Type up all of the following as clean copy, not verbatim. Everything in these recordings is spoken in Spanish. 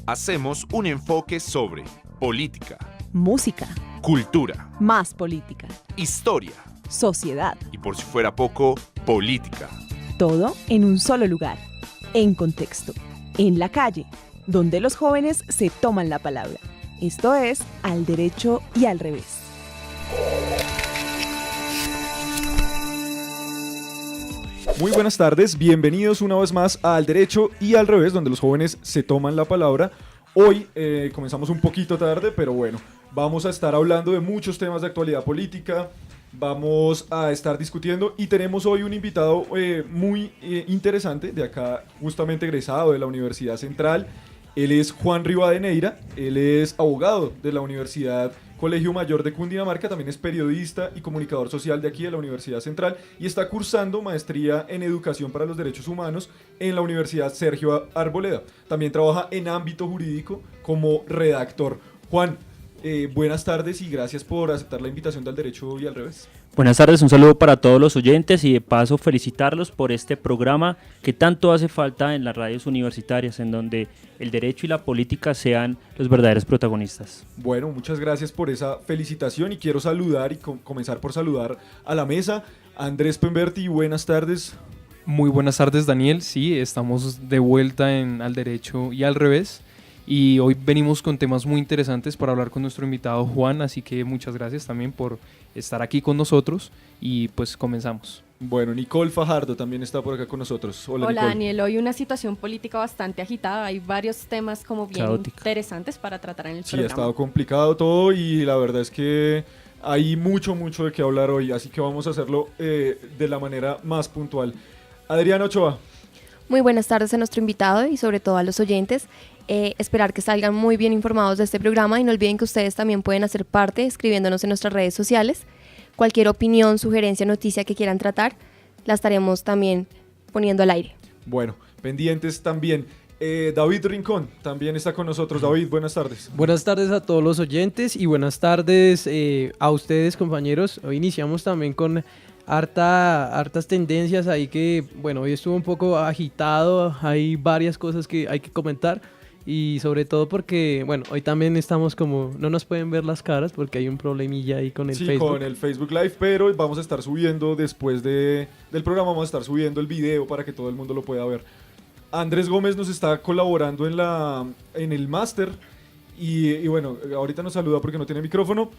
Hacemos un enfoque sobre política, Música, cultura, más política, historia sociedad, y, por si fuera poco, política. todo en un solo lugar, en contexto, en la calle, donde los jóvenes se toman la palabra. Esto es Al Derecho y al Revés. Muy buenas tardes, bienvenidos una vez más a Al Derecho y al Revés, donde los jóvenes se toman la palabra. Hoy comenzamos un poquito tarde, pero bueno, vamos a estar hablando de muchos temas de actualidad política, vamos a estar discutiendo y tenemos hoy un invitado muy interesante, de acá justamente egresado de la Universidad Central. Él es Juan Rivadeneira, él es abogado de la Universidad Colegio Mayor de Cundinamarca, también es periodista y comunicador social de aquí de la Universidad Central y está cursando maestría en Educación para los Derechos Humanos en la Universidad Sergio Arboleda. También trabaja en ámbito jurídico como redactor. Juan, buenas tardes y gracias por aceptar la invitación del Derecho y al Revés. Buenas tardes, un saludo para todos los oyentes y de paso felicitarlos por este programa que tanto hace falta en las radios universitarias, en donde el derecho y la política sean los verdaderos protagonistas. Bueno, muchas gracias por esa felicitación y quiero saludar y comenzar por saludar a la mesa. Andrés Pemberti, buenas tardes. Muy buenas tardes, Daniel. Sí, estamos de vuelta en Al Derecho y al Revés. Y hoy venimos con temas muy interesantes para hablar con nuestro invitado Juan, así que muchas gracias también por estar aquí con nosotros y pues comenzamos. Bueno, Nicole Fajardo también está por acá con nosotros. Hola Nicole. Daniel, hoy una situación política bastante agitada, hay varios temas como bien Caótica. Interesantes para tratar en el Sí, programa. ha estado complicado todo y la verdad es que hay mucho de qué hablar hoy, así que vamos a hacerlo de la manera más puntual. Adriana Ochoa. Muy buenas tardes a nuestro invitado y sobre todo a los oyentes. Esperar que salgan muy bien informados de este programa y no olviden que ustedes también pueden hacer parte escribiéndonos en nuestras redes sociales. Cualquier opinión, sugerencia, noticia que quieran tratar, la estaremos también poniendo al aire. Bueno, pendientes también. David Rincón también está con nosotros. David, buenas tardes. Buenas tardes a todos los oyentes y buenas tardes a ustedes, compañeros. Hoy iniciamos también con hartas tendencias ahí que, bueno, hoy estuvo un poco agitado, hay varias cosas que hay que comentar y sobre todo porque, bueno, hoy también estamos como, no nos pueden ver las caras porque hay un problemilla ahí con el Facebook. Sí, con el Facebook Live, pero vamos a estar subiendo después del programa, vamos a estar subiendo el video para que todo el mundo lo pueda ver. Andrés Gómez nos está colaborando en el máster y bueno, ahorita nos saluda porque no tiene micrófono.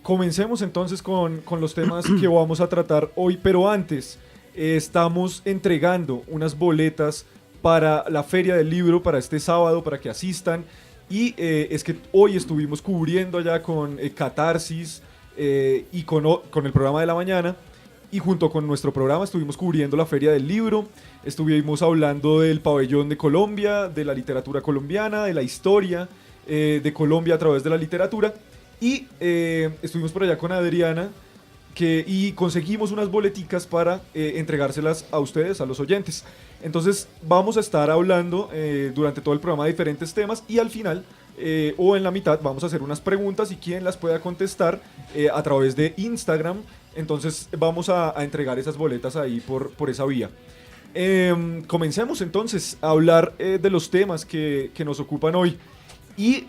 Comencemos entonces con los temas que vamos a tratar hoy, pero antes estamos entregando unas boletas para la Feria del Libro para este sábado, para que asistan. Y es que hoy estuvimos cubriendo allá con Catarsis y con el programa de la mañana. Y junto con nuestro programa estuvimos cubriendo la Feria del Libro. Estuvimos hablando del pabellón de Colombia, de la literatura colombiana, de la historia de Colombia a través de la literatura. Y estuvimos por allá con Adriana y conseguimos unas boleticas para entregárselas a ustedes, a los oyentes. Entonces vamos a estar hablando durante todo el programa de diferentes temas y al final o en la mitad vamos a hacer unas preguntas y quien las pueda contestar a través de Instagram. Entonces vamos a entregar esas boletas ahí por esa vía. Comencemos entonces a hablar de los temas que nos ocupan hoy. Y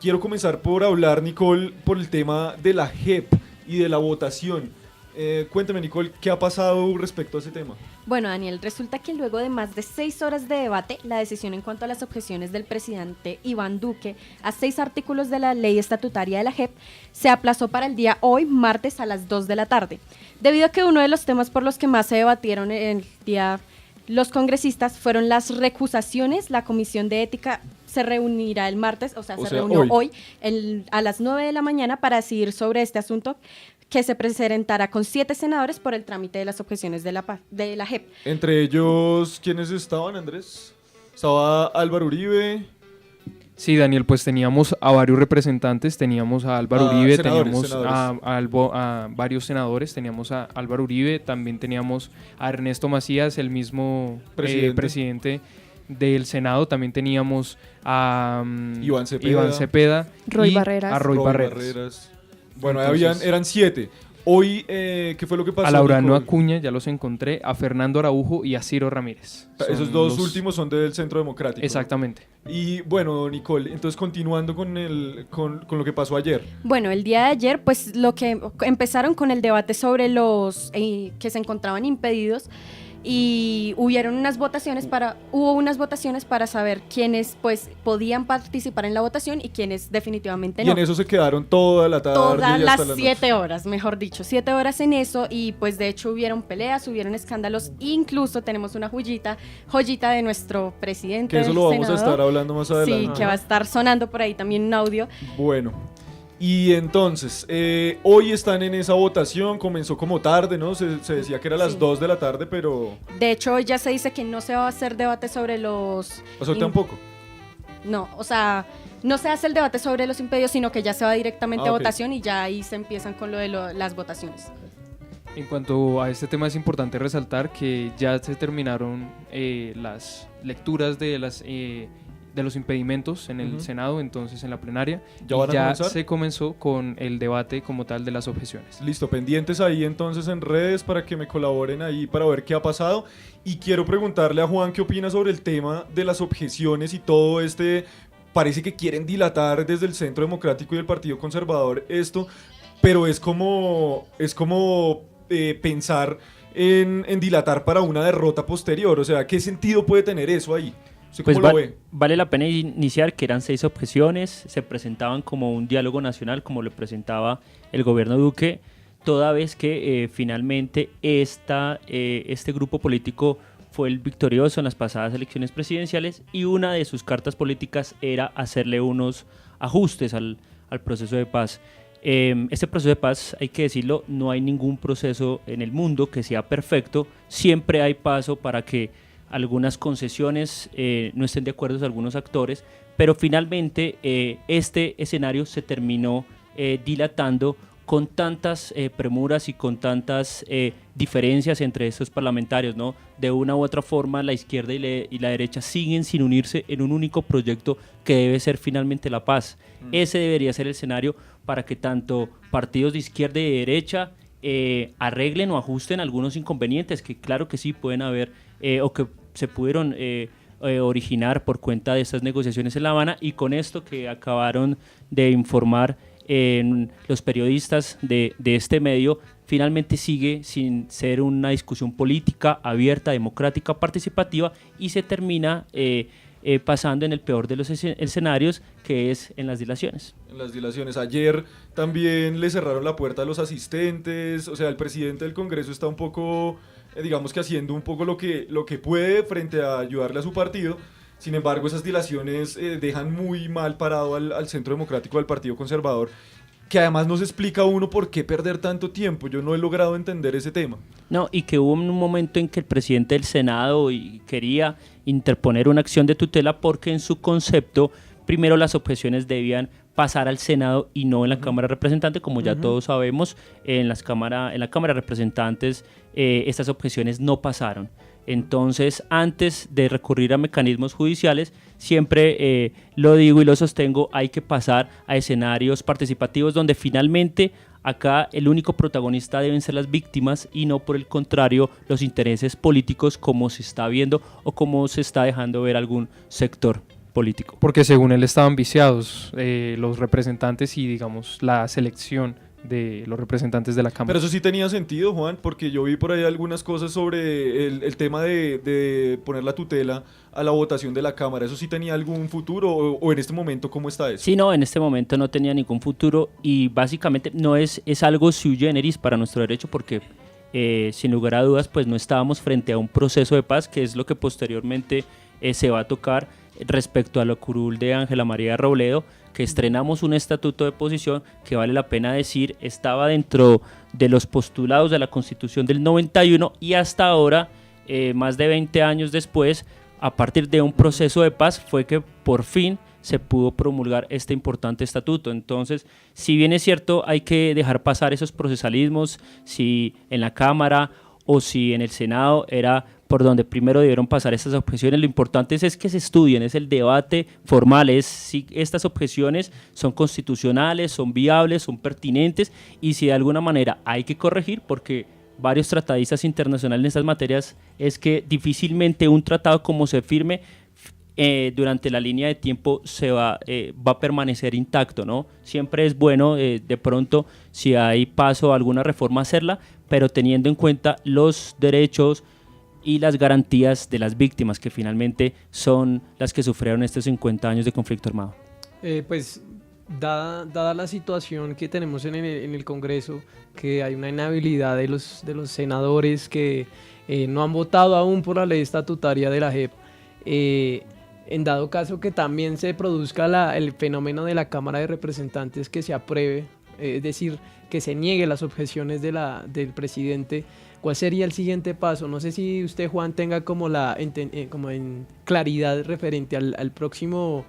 quiero comenzar por hablar, Nicole, por el tema de la JEP y de la votación. Cuéntame, Nicole, ¿qué ha pasado respecto a ese tema? Bueno, Daniel, resulta que luego de más de 6 horas de debate, la decisión en cuanto a las objeciones del presidente Iván Duque a 6 artículos de la ley estatutaria de la JEP se aplazó para el día hoy, martes a las 2 de la tarde. Debido a que uno de los temas por los que más se debatieron el día los congresistas fueron las recusaciones, la Comisión de Ética se reunirá el martes, se reunió hoy a las 9 de la mañana para decidir sobre este asunto que se presentará con 7 senadores por el trámite de las objeciones de la JEP. Entre ellos, ¿quiénes estaban, Andrés? Estaba Álvaro Uribe. Sí, Daniel, pues teníamos a varios representantes, teníamos a Álvaro Uribe, teníamos senadores. A varios senadores, teníamos a Álvaro Uribe, también teníamos a Ernesto Macías, el mismo presidente del Senado, también teníamos a Iván Cepeda, Roy y Barreras. a Roy Barreras. Bueno, Entonces, eran 7. Hoy, ¿qué fue lo que pasó? A Laureano Nicole? Acuña, ya los encontré, a Fernando Araujo y a Ciro Ramírez. Esos Son dos los- últimos son del Centro Democrático. Exactamente. Y bueno, Nicole, entonces continuando con lo que pasó ayer. Bueno, el día de ayer, pues lo que empezaron con el debate sobre los que se encontraban impedidos y hubo unas votaciones para saber quiénes pues podían participar en la votación y quiénes definitivamente Y no. en eso se quedaron toda la tarde. Todas y hasta las la noche. 7 horas, mejor dicho, 7 horas en eso y pues de hecho hubieron peleas, hubieron escándalos, incluso tenemos una joyita de nuestro presidente. Que eso lo vamos a senador. estar hablando más adelante. Sí, que va a estar sonando por ahí también un audio. Bueno, y entonces, hoy están en esa votación, comenzó como tarde, ¿no? Se decía que era a las Sí. 2 de la tarde, pero... De hecho, hoy ya se dice que no se va a hacer debate sobre los... O sea, tampoco. No, o sea, no se hace el debate sobre los impedidos, sino que ya se va directamente a Ok. votación y ya ahí se empiezan con lo de las votaciones. En cuanto a este tema es importante resaltar que ya se terminaron las lecturas de los impedimentos en el Ujú. Senado, entonces en la plenaria, ¿Ya y van a ya comenzar? se comenzó con el debate como tal de las objeciones. Listo, pendientes ahí entonces en redes para que me colaboren ahí para ver qué ha pasado. Y quiero preguntarle a Juan qué opina sobre el tema de las objeciones y todo este... Parece que quieren dilatar desde el Centro Democrático y el Partido Conservador esto, pero es como pensar en dilatar para una derrota posterior. O sea, ¿qué sentido puede tener eso ahí? ¿Usted Pues cómo lo ve? vale la pena iniciar que eran 6 objeciones, se presentaban como un diálogo nacional, como lo presentaba el gobierno Duque, toda vez que finalmente este grupo político fue el victorioso en las pasadas elecciones presidenciales y una de sus cartas políticas era hacerle unos ajustes al proceso de paz. Este proceso de paz, hay que decirlo, no hay ningún proceso en el mundo que sea perfecto, siempre hay paso para que algunas concesiones no estén de acuerdo algunos actores, pero finalmente este escenario se terminó dilatando con tantas premuras y con tantas diferencias entre estos parlamentarios, ¿no? De una u otra forma, la izquierda y la derecha siguen sin unirse en un único proyecto que debe ser finalmente la paz. Ese debería ser el escenario para que tanto partidos de izquierda y de derecha arreglen o ajusten algunos inconvenientes que claro que sí pueden haber o que se pudieron originar por cuenta de estas negociaciones en La Habana, y con esto que acabaron de informar los periodistas de este medio, finalmente sigue sin ser una discusión política abierta, democrática, participativa, y se termina pasando en el peor de los escenarios, que es en las dilaciones. En las dilaciones. Ayer también le cerraron la puerta a los asistentes. O sea, el presidente del Congreso está un poco, digamos que haciendo un poco lo que puede frente a ayudarle a su partido. Sin embargo, esas dilaciones dejan muy mal parado al Centro Democrático, al Partido Conservador, que además no se explica a uno por qué perder tanto tiempo. Yo no he logrado entender ese tema. No, y que hubo un momento en que el presidente del Senado quería interponer una acción de tutela porque en su concepto, primero las objeciones debían pasar al Senado y no en la Cámara de Representantes, como ya todos sabemos, en la Cámara de Representantes estas objeciones no pasaron. Entonces, antes de recurrir a mecanismos judiciales, siempre lo digo y lo sostengo, hay que pasar a escenarios participativos donde finalmente acá el único protagonista deben ser las víctimas y no, por el contrario, los intereses políticos, como se está viendo o como se está dejando ver algún sector político. Porque según él estaban viciados los representantes y digamos la selección de los representantes de la Cámara. Pero eso sí tenía sentido, Juan, porque yo vi por ahí algunas cosas sobre el tema de poner la tutela a la votación de la Cámara. ¿Eso sí tenía algún futuro o en este momento cómo está eso? Sí, no, en este momento no tenía ningún futuro y básicamente no es algo sui generis para nuestro derecho porque sin lugar a dudas pues no estábamos frente a un proceso de paz, que es lo que posteriormente se va a tocar respecto a la curul de Ángela María Robledo, que estrenamos un estatuto de posición que, vale la pena decir, estaba dentro de los postulados de la Constitución del 91 y hasta ahora, más de 20 años después, a partir de un proceso de paz fue que por fin se pudo promulgar este importante estatuto. Entonces, si bien es cierto, hay que dejar pasar esos procesalismos, si en la Cámara o si en el Senado era por donde primero debieron pasar estas objeciones. Lo importante es que se estudien, es el debate formal, es si estas objeciones son constitucionales, son viables, son pertinentes, y si de alguna manera hay que corregir, porque varios tratadistas internacionales en estas materias es que difícilmente un tratado como se firme durante la línea de tiempo va a permanecer intacto, ¿no? Siempre es bueno de pronto, si hay paso a alguna reforma, hacerla, pero teniendo en cuenta los derechos y las garantías de las víctimas, que finalmente son las que sufrieron estos 50 años de conflicto armado. Pues dada la situación que tenemos en el Congreso, que hay una inhabilidad de los senadores que no han votado aún por la ley estatutaria de la JEP, en dado caso que también se produzca el fenómeno de la Cámara de Representantes, que se apruebe, es decir, que se niegue las objeciones del presidente, ¿cuál sería el siguiente paso? No sé si usted, Juan, tenga como en claridad referente al próximo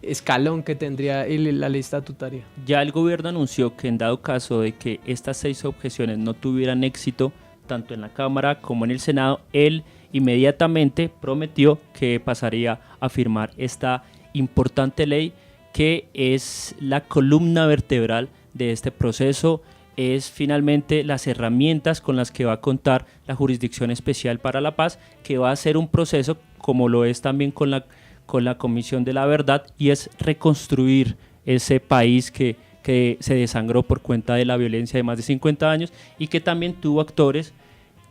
escalón que tendría la ley estatutaria. Ya el gobierno anunció que en dado caso de que estas 6 objeciones no tuvieran éxito, tanto en la Cámara como en el Senado, él inmediatamente prometió que pasaría a firmar esta importante ley, que es la columna vertebral de este proceso. Es finalmente las herramientas con las que va a contar la Jurisdicción Especial para la Paz, que va a ser un proceso, como lo es también con la Comisión de la Verdad, y es reconstruir ese país que se desangró por cuenta de la violencia de más de 50 años y que también tuvo actores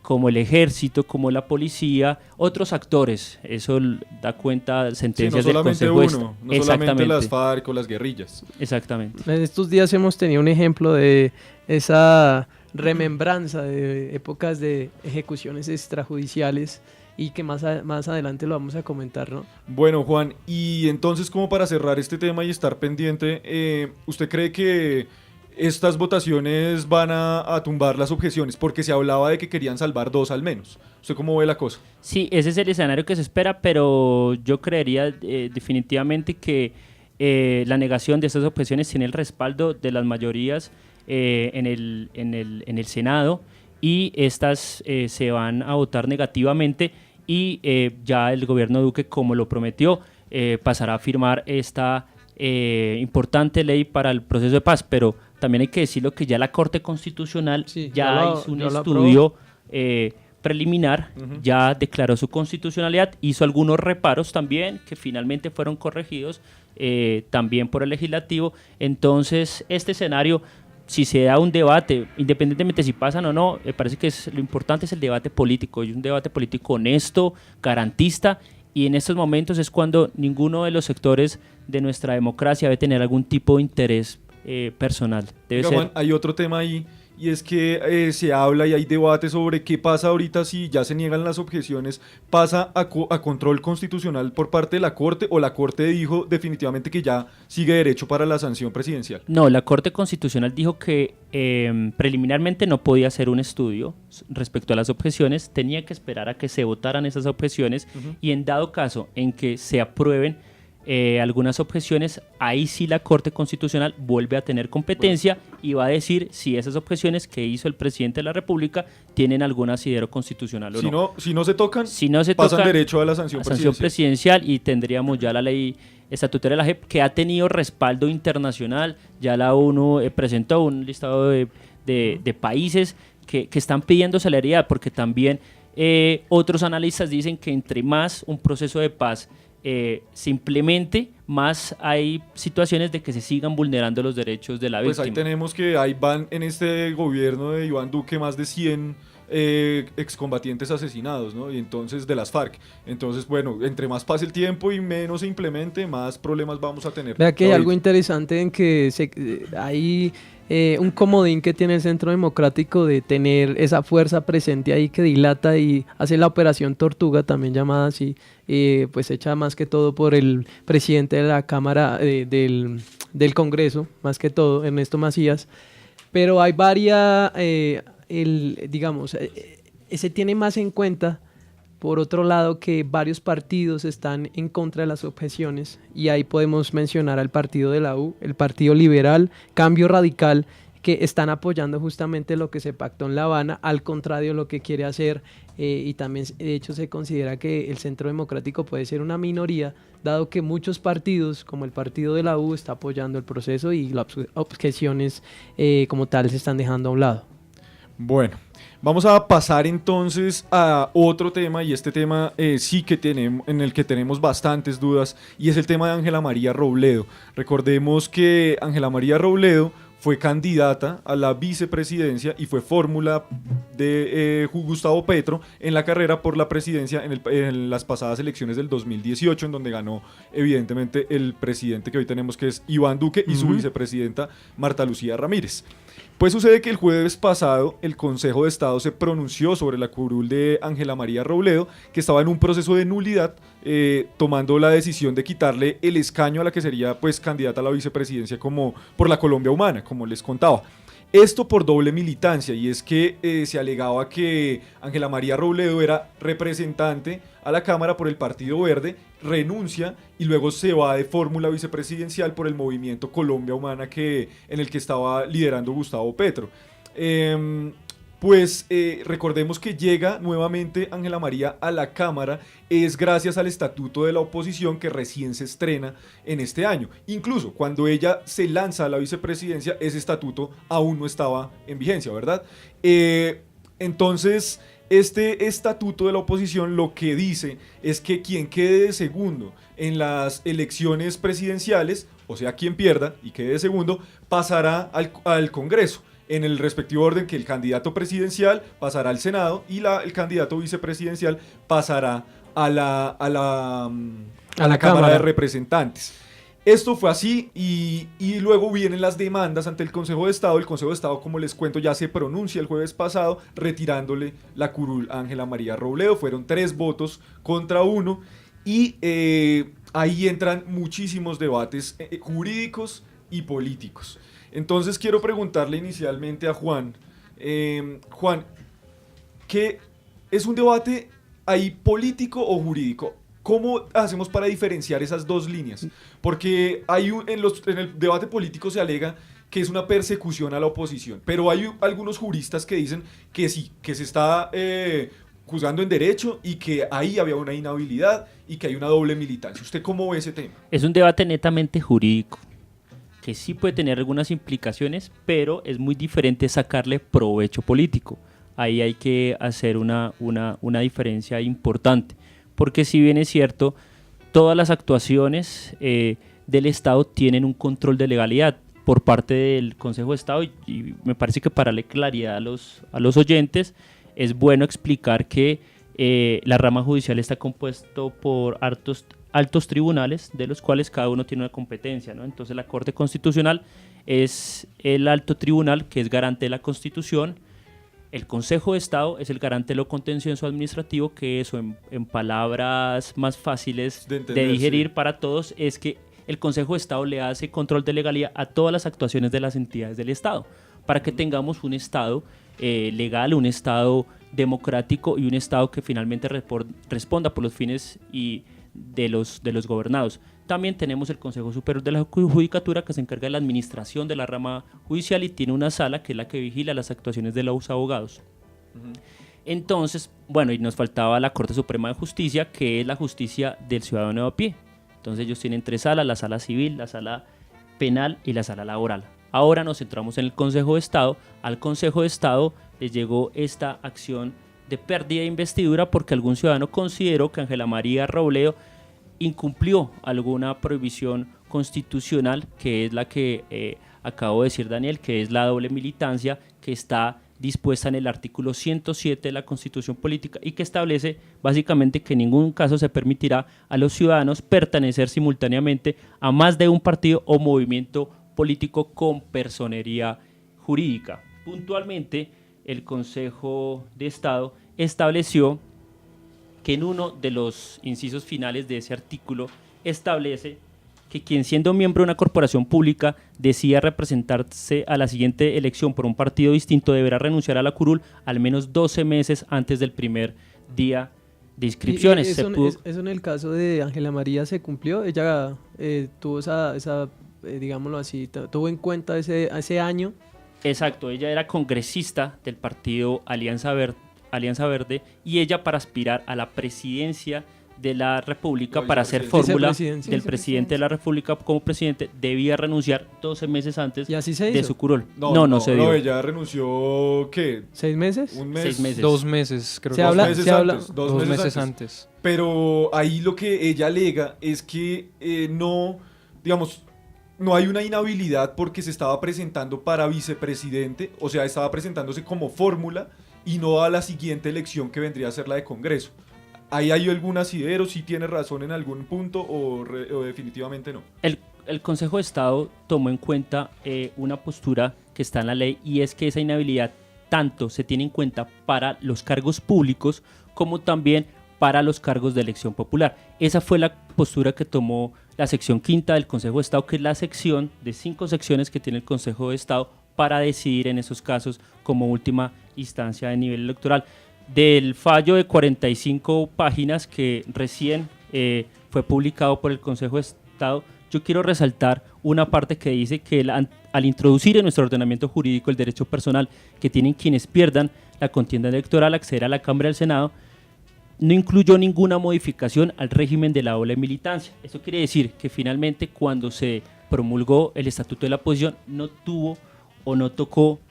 como el ejército, como la policía, otros actores. Eso da cuenta sentencias del Consejo. No solamente las FARC o las guerrillas. Exactamente. En estos días hemos tenido un ejemplo de esa remembranza de épocas de ejecuciones extrajudiciales y que más adelante lo vamos a comentar, ¿no? Bueno, Juan, y entonces, como para cerrar este tema y estar pendiente, ¿usted cree que estas votaciones van a tumbar las objeciones? Porque se hablaba de que querían salvar 2 al menos. ¿Usted cómo ve la cosa? Sí, ese es el escenario que se espera, pero yo creería definitivamente que la negación de estas objeciones tiene el respaldo de las mayorías en el Senado, y estas se van a votar negativamente, y ya el gobierno Duque, como lo prometió, pasará a firmar esta importante ley para el proceso de paz. Pero también hay que decirlo que ya la Corte Constitucional ya hizo un estudio preliminar, ya declaró su constitucionalidad, hizo algunos reparos también que finalmente fueron corregidos también por el legislativo. Entonces este escenario, si se da un debate, independientemente si pasan o no, me parece que lo importante es el debate político, y un debate político honesto, garantista, y en estos momentos es cuando ninguno de los sectores de nuestra democracia debe tener algún tipo de interés personal. Juan, hay otro tema ahí, y es que se habla y hay debate sobre qué pasa ahorita si ya se niegan las objeciones. ¿Pasa a control constitucional por parte de la Corte, o la Corte dijo definitivamente que ya sigue derecho para la sanción presidencial? No, la Corte Constitucional dijo que preliminarmente no podía hacer un estudio respecto a las objeciones, tenía que esperar a que se votaran esas objeciones, y en dado caso en que se aprueben algunas objeciones, ahí sí la Corte Constitucional vuelve a tener competencia y va a decir si esas objeciones que hizo el presidente de la República tienen algún asidero constitucional o no. Si no se tocan, pasan derecho a la sanción presidencial, y tendríamos ya la ley estatutaria de la JEP, que ha tenido respaldo internacional. Ya la ONU presentó un listado de países que están pidiendo celeridad, porque también otros analistas dicen que entre más un proceso de paz simplemente, más hay situaciones de que se sigan vulnerando los derechos de la víctima. Pues ahí tenemos que ahí van en este gobierno de Iván Duque más de 100 excombatientes asesinados, ¿no? Y entonces de las FARC. Entonces, bueno, entre más pase el tiempo y menos se implemente, más problemas vamos a tener. Vea que hay algo interesante en que hay un comodín que tiene el Centro Democrático de tener esa fuerza presente ahí que dilata y hace la operación Tortuga, también llamada así, pues hecha más que todo por el presidente de la Cámara del Congreso, más que todo, Ernesto Macías. Pero hay varias, digamos, se tiene más en cuenta, por otro lado, que varios partidos están en contra de las objeciones, y ahí podemos mencionar al partido de la U, el Partido Liberal, Cambio Radical, que están apoyando justamente lo que se pactó en La Habana, al contrario de lo que quiere hacer y también de hecho se considera que el Centro Democrático puede ser una minoría, dado que muchos partidos, como el partido de la U, está apoyando el proceso y las objeciones como tal se están dejando a un lado. Bueno, vamos a pasar entonces a otro tema, y este tema sí que tenemos, en el que tenemos bastantes dudas, y es el tema de Ángela María Robledo. Recordemos que Ángela María Robledo fue candidata a la vicepresidencia y fue fórmula de Gustavo Petro en la carrera por la presidencia en las pasadas elecciones del 2018, en donde ganó evidentemente el presidente que hoy tenemos, que es Iván Duque, y su vicepresidenta Marta Lucía Ramírez. Pues sucede que el jueves pasado el Consejo de Estado se pronunció sobre la curul de Ángela María Robledo, que estaba en un proceso de nulidad, tomando la decisión de quitarle el escaño a la que sería pues candidata a la vicepresidencia como por la Colombia Humana, como les contaba. Esto por doble militancia, y es que se alegaba que Ángela María Robledo era representante a la Cámara por el Partido Verde, renuncia y luego se va de fórmula vicepresidencial por el movimiento Colombia Humana en el que estaba liderando Gustavo Petro. Recordemos que llega nuevamente Ángela María a la Cámara es gracias al estatuto de la oposición que recién se estrena en este año. Incluso cuando ella se lanza a la vicepresidencia, ese estatuto aún no estaba en vigencia, ¿verdad? Entonces, este estatuto de la oposición lo que dice es que quien quede de segundo en las elecciones presidenciales, o sea, quien pierda y quede de segundo, pasará al Congreso, en el respectivo orden que el candidato presidencial pasará al Senado y el candidato vicepresidencial pasará a la Cámara de Representantes. Esto fue así y luego vienen las demandas ante el Consejo de Estado. El Consejo de Estado, como les cuento, ya se pronuncia el jueves pasado retirándole la curul a Ángela María Robledo. Fueron 3 votos contra 1 y ahí entran muchísimos debates jurídicos y políticos. Entonces quiero preguntarle inicialmente a Juan. Juan, ¿qué es un debate ahí político o jurídico? ¿Cómo hacemos para diferenciar esas dos líneas? Porque en el debate político se alega que es una persecución a la oposición, pero hay algunos juristas que dicen que sí, que se está juzgando en derecho y que ahí había una inhabilidad y que hay una doble militancia. ¿Usted cómo ve ese tema? Es un debate netamente jurídico, que sí puede tener algunas implicaciones, pero es muy diferente sacarle provecho político. Ahí hay que hacer una diferencia importante, porque si bien es cierto, todas las actuaciones del Estado tienen un control de legalidad por parte del Consejo de Estado, y me parece que para darle claridad a los oyentes, es bueno explicar que la rama judicial está compuesto por altos tribunales, de los cuales cada uno tiene una competencia, ¿no? Entonces la Corte Constitucional es el alto tribunal que es garante de la Constitución. El Consejo de Estado es el garante de lo contencioso administrativo, que eso en palabras más fáciles de digerir para todos es que el Consejo de Estado le hace control de legalidad a todas las actuaciones de las entidades del Estado, para que tengamos un Estado legal, un Estado democrático y un Estado que finalmente responda por los fines de los gobernados. También tenemos el Consejo Superior de la Judicatura, que se encarga de la administración de la rama judicial y tiene una sala que es la que vigila las actuaciones de los abogados. Entonces, bueno, y nos faltaba la Corte Suprema de Justicia, que es la justicia del ciudadano a pie. Entonces ellos tienen 3 salas: la sala civil, la sala penal y la sala laboral. Ahora nos centramos en el Consejo de Estado. Al Consejo de Estado les llegó esta acción de pérdida de investidura porque algún ciudadano consideró que Ángela María Robledo incumplió alguna prohibición constitucional, que es la que acabo de decir Daniel, que es la doble militancia, que está dispuesta en el artículo 107 de la Constitución Política y que establece básicamente que en ningún caso se permitirá a los ciudadanos pertenecer simultáneamente a más de un partido o movimiento político con personería jurídica. Puntualmente, el Consejo de Estado estableció que en uno de los incisos finales de ese artículo establece que quien, siendo miembro de una corporación pública, decida representarse a la siguiente elección por un partido distinto, deberá renunciar a la curul al menos 12 meses antes del primer día de inscripciones. Eso en el caso de Ángela María se cumplió. Ella tuvo esa digámoslo así, tuvo en cuenta ese año. Exacto, ella era congresista del partido Alianza Verde Alianza Verde, y ella para aspirar a la presidencia de la República, La para hacer vicepresidencia. fórmula Vicepresidencia. del presidente de la República como presidente, debía renunciar 12 meses antes ¿Y así se de hizo? su curul. No se dio. ella renunció, ¿qué? 6 meses? Un mes. 6 meses. 2 meses, creo Se que habla- Dos meses se habla- antes. dos meses antes. Pero ahí lo que ella alega es que no, digamos, no hay una inhabilidad porque se estaba presentando para vicepresidente, o sea, estaba presentándose como fórmula y no a la siguiente elección que vendría a ser la de Congreso. Ahí hay algún asidero, si tiene razón en algún punto o definitivamente no. El Consejo de Estado tomó en cuenta una postura que está en la ley, y es que esa inhabilidad tanto se tiene en cuenta para los cargos públicos como también para los cargos de elección popular. Esa fue la postura que tomó la sección quinta del Consejo de Estado, que es la sección de 5 secciones que tiene el Consejo de Estado para decidir en esos casos como última instancia de nivel electoral. Del fallo de 45 páginas que recién fue publicado por el Consejo de Estado, yo quiero resaltar una parte que dice que al introducir en nuestro ordenamiento jurídico el derecho personal que tienen quienes pierdan la contienda electoral a acceder a la Cámara del Senado, no incluyó ninguna modificación al régimen de la doble militancia. Esto quiere decir que finalmente, cuando se promulgó el Estatuto de la Oposición, no tuvo o no tocó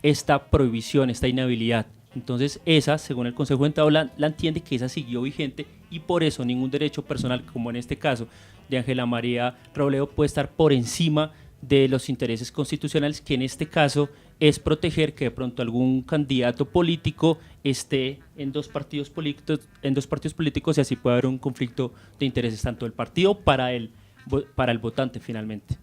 esta prohibición, esta inhabilidad. Entonces esa, según el Consejo de Estado, la entiende que esa siguió vigente, y por eso ningún derecho personal, como en este caso de Ángela María Robledo, puede estar por encima de los intereses constitucionales, que en este caso es proteger que de pronto algún candidato político esté en dos partidos políticos y así puede haber un conflicto de intereses tanto del partido para el votante finalmente.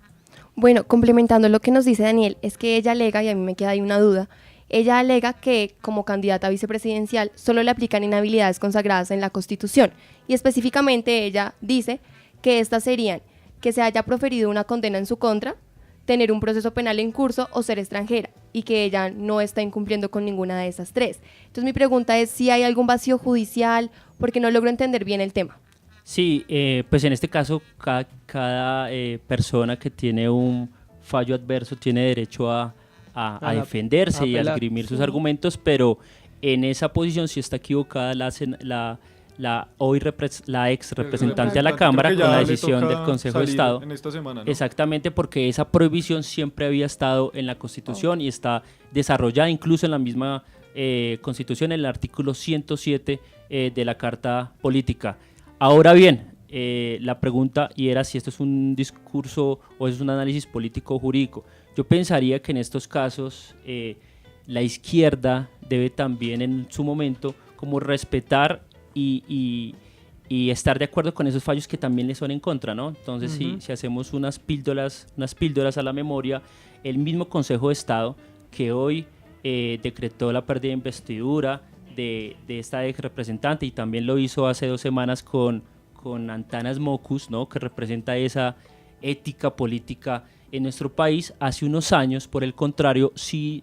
Bueno, complementando lo que nos dice Daniel, es que ella alega, y a mí me queda ahí una duda, ella alega que como candidata vicepresidencial solo le aplican inhabilidades consagradas en la Constitución, y específicamente ella dice que estas serían que se haya proferido una condena en su contra, tener un proceso penal en curso o ser extranjera, y que ella no está incumpliendo con ninguna de esas 3. Entonces mi pregunta es si hay algún vacío judicial, porque no logro entender bien el tema. Sí, pues en este caso cada persona que tiene un fallo adverso tiene derecho a defenderse y a apelar. esgrimir sus argumentos, pero en esa posición sí está equivocada la ex representante a la Cámara Creo que con ya la le decisión toca del Consejo de salir Estado. en esta semana, ¿no? Exactamente, porque esa prohibición siempre había estado en la Constitución y está desarrollada incluso en la misma Constitución, en el artículo 107 de la Carta Política. Ahora bien, la pregunta y era si esto es un discurso o es un análisis político o jurídico. Yo pensaría que en estos casos la izquierda debe también en su momento como respetar y estar de acuerdo con esos fallos que también le son en contra, ¿no? Entonces, si hacemos unas píldoras a la memoria, el mismo Consejo de Estado que hoy decretó la pérdida de investidura de esta ex representante, y también lo hizo hace 2 semanas con Antanas Mockus, ¿no?, que representa esa ética política en nuestro país. Hace unos años, por el contrario, sí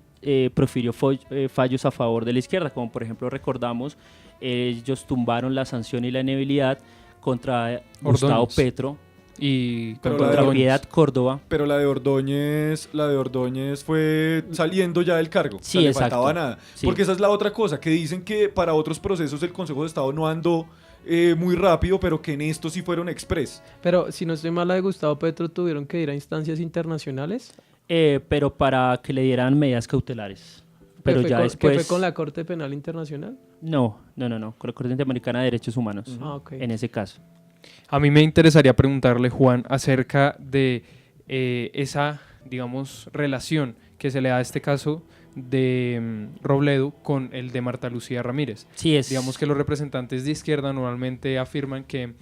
profirió fallos a favor de la izquierda, como por ejemplo recordamos, ellos tumbaron la sanción y la inhabilidad contra Gustavo Ordóñez. Petro Y Pero contra la de contra Ordóñez. Piedad Córdoba. Pero la de Ordóñez fue saliendo ya del cargo. Sí, o sea, le exacto. faltaba nada. Sí. Porque esa es la otra cosa, que dicen que para otros procesos el Consejo de Estado no andó muy rápido, pero que en esto sí fueron express. Pero si no estoy mal, la de Gustavo Petro tuvieron que ir a instancias internacionales. Pero para que le dieran medidas cautelares. Pero ya ¿Que después... fue con la Corte Penal Internacional? No, con la Corte Interamericana de Derechos Humanos, Ah, ok. en ese caso. A mí me interesaría preguntarle, Juan, acerca de esa, digamos, relación que se le da a este caso de Robledo con el de Marta Lucía Ramírez. Sí, es... Digamos que los representantes de izquierda normalmente afirman que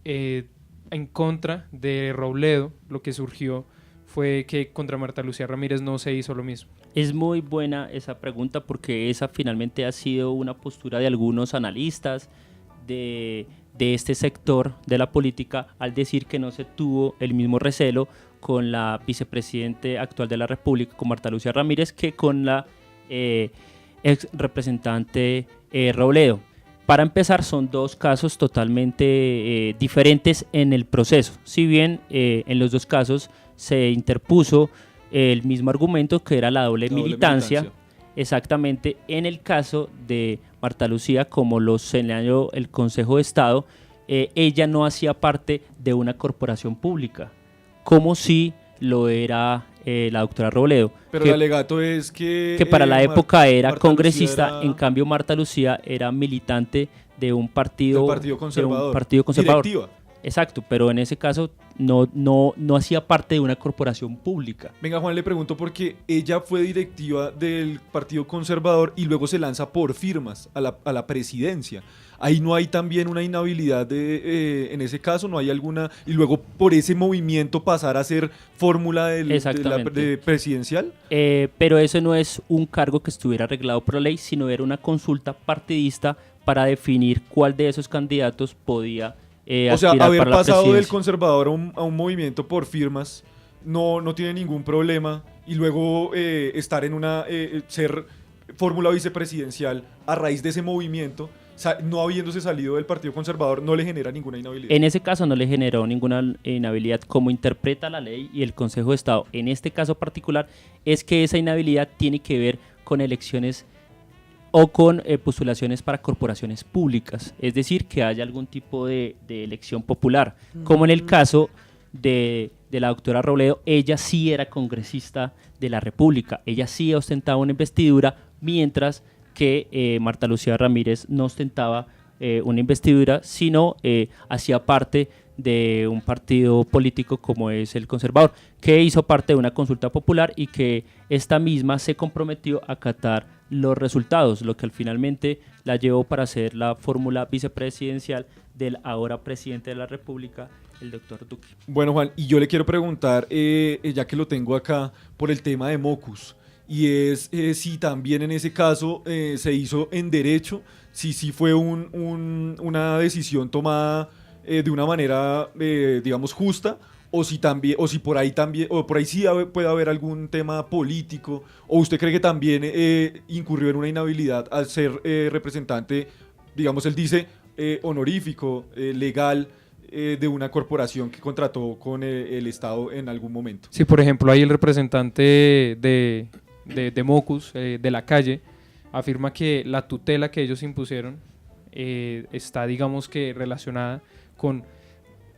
en contra de Robledo lo que surgió fue que contra Marta Lucía Ramírez no se hizo lo mismo. Es muy buena esa pregunta, porque esa finalmente ha sido una postura de algunos analistas de este sector de la política, al decir que no se tuvo el mismo recelo con la vicepresidente actual de la República, con Marta Lucía Ramírez, que con la ex representante Robledo. Para empezar, son 2 casos totalmente diferentes en el proceso. Si bien en los 2 casos se interpuso el mismo argumento, que era la doble militancia, exactamente en el caso de Marta Lucía, como lo señaló el Consejo de Estado, ella no hacía parte de una corporación pública, como si lo era la doctora Robledo. Pero que, el alegato es que para la época era Marta congresista, Lucía era en cambio Marta Lucía era militante de un partido, del Partido Conservador. de un partido conservador. Directiva. Exacto, pero en ese caso no hacía parte de una corporación pública. Venga, Juan, le pregunto porque ella fue directiva del Partido Conservador y luego se lanza por firmas a la presidencia. Ahí no hay también una inhabilidad en ese caso, no hay alguna, y luego por ese movimiento pasar a ser fórmula de presidencial. Pero eso no es un cargo que estuviera arreglado por la ley, sino era una consulta partidista para definir cuál de esos candidatos podía o sea, aspirar haber para la pasado del presidencia. conservador a un movimiento por firmas no tiene ningún problema, y luego estar en ser fórmula vicepresidencial a raíz de ese movimiento, no habiéndose salido del Partido Conservador, no le genera ninguna inhabilidad. En ese caso no le generó ninguna inhabilidad, como interpreta la ley y el Consejo de Estado. En este caso particular es que esa inhabilidad tiene que ver con elecciones o con postulaciones para corporaciones públicas, es decir, que haya algún tipo de elección popular, como en el caso de la doctora Robledo. Ella sí era congresista de la República, ella sí ostentaba una investidura, mientras que Marta Lucía Ramírez no ostentaba una investidura, sino hacía parte de un partido político como es el Conservador, que hizo parte de una consulta popular y que esta misma se comprometió a acatar los resultados, lo que finalmente la llevó para ser la fórmula vicepresidencial del ahora presidente de la República, el doctor Duque. Bueno, Juan, y yo le quiero preguntar, ya que lo tengo acá, por el tema de Mocus, y es si también en ese caso se hizo en derecho, si fue una decisión tomada de una manera, digamos, justa, o si por ahí sí puede haber algún tema político, o usted cree que también incurrió en una inhabilidad al ser representante, digamos, él dice honorífico, legal, de una corporación que contrató con el Estado en algún momento. Sí, por ejemplo, ahí el representante de Mocus, de la calle, afirma que la tutela que ellos impusieron está, digamos, que relacionada con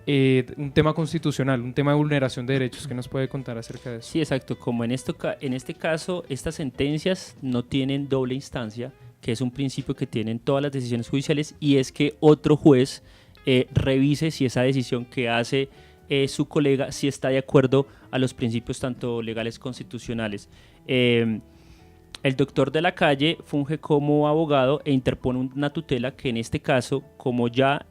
un tema constitucional, un tema de vulneración de derechos. ¿Qué nos puede contar acerca de eso? Sí, exacto. Como en este caso, estas sentencias no tienen doble instancia, que es un principio que tienen todas las decisiones judiciales, y es que otro juez revise si esa decisión que hace su colega si está de acuerdo a los principios tanto legales constitucionales. El doctor de la calle funge como abogado e interpone una tutela que en este caso, como ya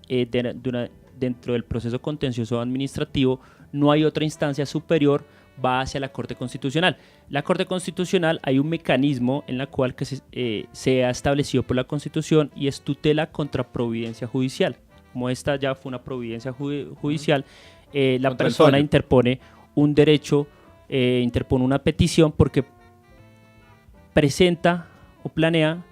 dentro del proceso contencioso administrativo no hay otra instancia superior, va hacia la Corte Constitucional. La Corte Constitucional, hay un mecanismo en la cual se ha establecido por la Constitución, y es tutela contra providencia judicial. Como esta ya fue una providencia judicial, la persona interpone un derecho, interpone una petición porque presenta o planea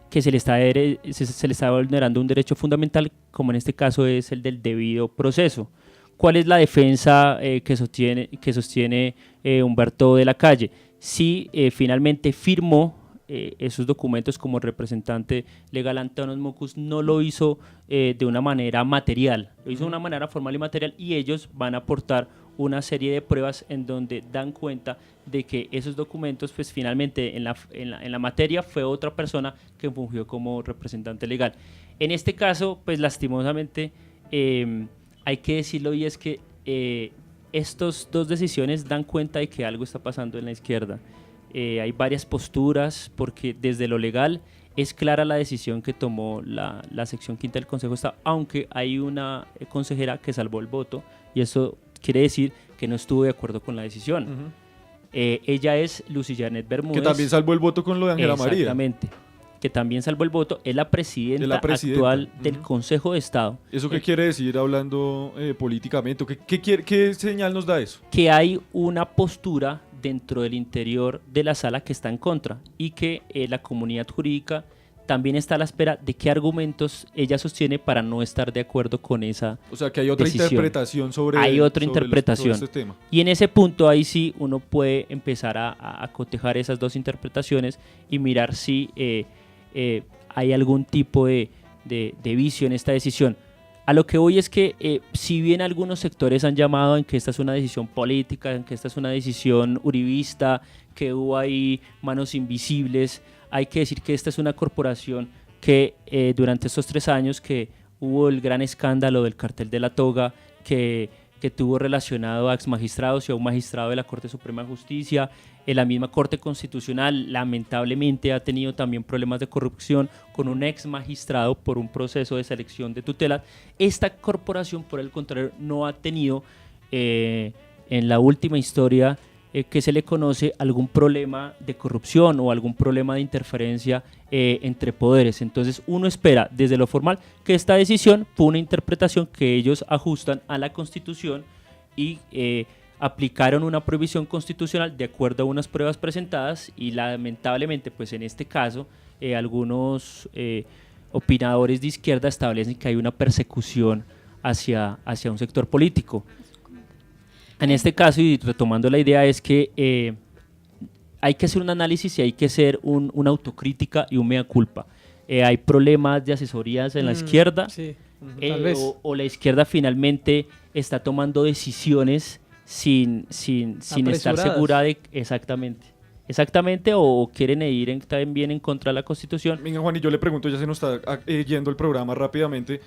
que se le está vulnerando un derecho fundamental, como en este caso es el del debido proceso. ¿Cuál es la defensa que sostiene Humberto de la Calle? Si finalmente firmó esos documentos como representante legal ante Don Mocus, no lo hizo de una manera material, lo hizo de una manera formal y material, y ellos van a aportar una serie de pruebas en donde dan cuenta de que esos documentos, pues finalmente en la materia fue otra persona que fungió como representante legal. En este caso, pues lastimosamente hay que decirlo, y es que estas dos decisiones dan cuenta de que algo está pasando en la izquierda. Hay varias posturas, porque desde lo legal es clara la decisión que tomó la sección quinta del Consejo de Estado, aunque hay una consejera que salvó el voto, y eso quiere decir que no estuvo de acuerdo con la decisión. Uh-huh. Ella es Lucy Janet Bermúdez. Que también salvó el voto con lo de Ángela María. Exactamente. Que también salvó el voto, es la presidenta actual del Consejo de Estado. ¿Eso qué quiere decir hablando políticamente? ¿Qué señal nos da eso? Que hay una postura dentro del interior de la sala que está en contra, y que la comunidad jurídica también está a la espera de qué argumentos ella sostiene para no estar de acuerdo con esa O sea, que hay otra decisión. interpretación sobre Hay otra sobre interpretación. sobre este tema. Y en ese punto ahí sí uno puede empezar a cotejar esas dos interpretaciones y mirar si hay algún tipo de vicio en esta decisión. A lo que voy es que si bien algunos sectores han llamado en que esta es una decisión política, en que esta es una decisión uribista, que hubo ahí manos invisibles, hay que decir que esta es una corporación que durante estos 3 años que hubo el gran escándalo del cartel de la toga, que tuvo relacionado a exmagistrados y a un magistrado de la Corte Suprema de Justicia. La misma Corte Constitucional lamentablemente ha tenido también problemas de corrupción con un ex magistrado por un proceso de selección de tutelas. Esta corporación, por el contrario, no ha tenido en la última historia que se le conoce algún problema de corrupción o algún problema de interferencia entre poderes. Entonces uno espera desde lo formal que esta decisión fue una interpretación que ellos ajustan a la Constitución y aplicaron una prohibición constitucional de acuerdo a unas pruebas presentadas y lamentablemente pues en este caso algunos opinadores de izquierda establecen que hay una persecución hacia un sector político. En este caso, y retomando la idea, es que hay que hacer un análisis y hay que hacer una autocrítica y un mea culpa. Hay problemas de asesorías en la izquierda, Sí, tal vez. o la izquierda finalmente está tomando decisiones sin estar Apresuradas. segura de exactamente, o quieren ir también en contra de la Constitución. Venga, Juan, y yo le pregunto, ya se nos está yendo el programa rápidamente.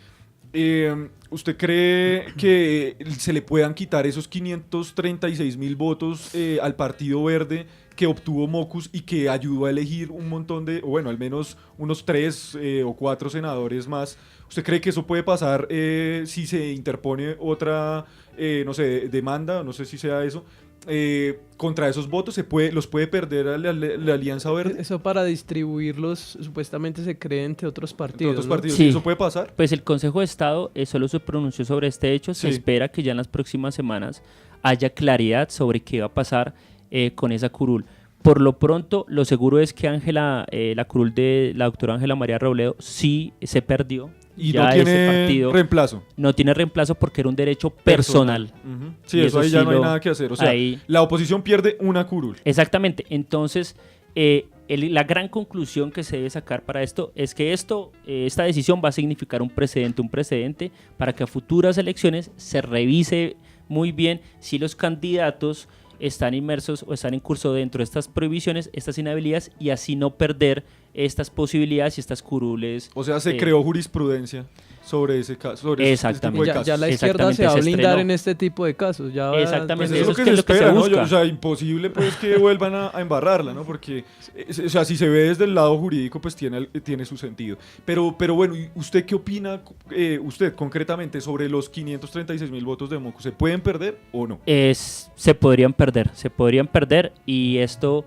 ¿Usted cree que se le puedan quitar esos 536.000 votos al Partido Verde que obtuvo Mocus y que ayudó a elegir un montón de, o bueno, al menos unos 3 o 4 senadores más? ¿Usted cree que eso puede pasar si se interpone otra, no sé, demanda, no sé si sea eso, contra esos votos? ¿Los puede perder la Alianza Verde? Eso para distribuirlos supuestamente se cree entre otros partidos. Otros ¿no? partidos, Sí. ¿y eso puede pasar? Pues el Consejo de Estado solo se pronunció sobre este hecho. Se Sí. espera que ya en las próximas semanas haya claridad sobre qué va a pasar con esa curul. Por lo pronto, lo seguro es que la curul de la doctora Ángela María Robledo sí se perdió. Y Ya no ese tiene partido reemplazo. no tiene reemplazo porque era un derecho personal. Ujú. Sí, Y eso ahí eso ya sí no hay lo- nada que hacer. O sea, ahí- la oposición pierde una curul. Exactamente. Entonces, la gran conclusión que se debe sacar para esto es que esta decisión va a significar un precedente para que a futuras elecciones se revise muy bien si los candidatos están inmersos o están en curso dentro de estas prohibiciones, estas inhabilidades, y así no perder estas posibilidades y estas curules. O sea, se creó jurisprudencia sobre ese caso. Sobre ese tipo Exactamente. de Ya, casos. ya la izquierda Exactamente, se va a se blindar estrenó. en este tipo de casos. Ya va- Exactamente. Pues eso es eso lo que se espera, ¿no? busca. O sea, imposible pues que vuelvan a embarrarla, ¿no? Porque, o sea, si se ve desde el lado jurídico, pues tiene su sentido. Pero bueno, ¿y usted qué opina, usted concretamente, sobre los 536.000 votos de Moco? ¿Se pueden perder o no? Se podrían perder y esto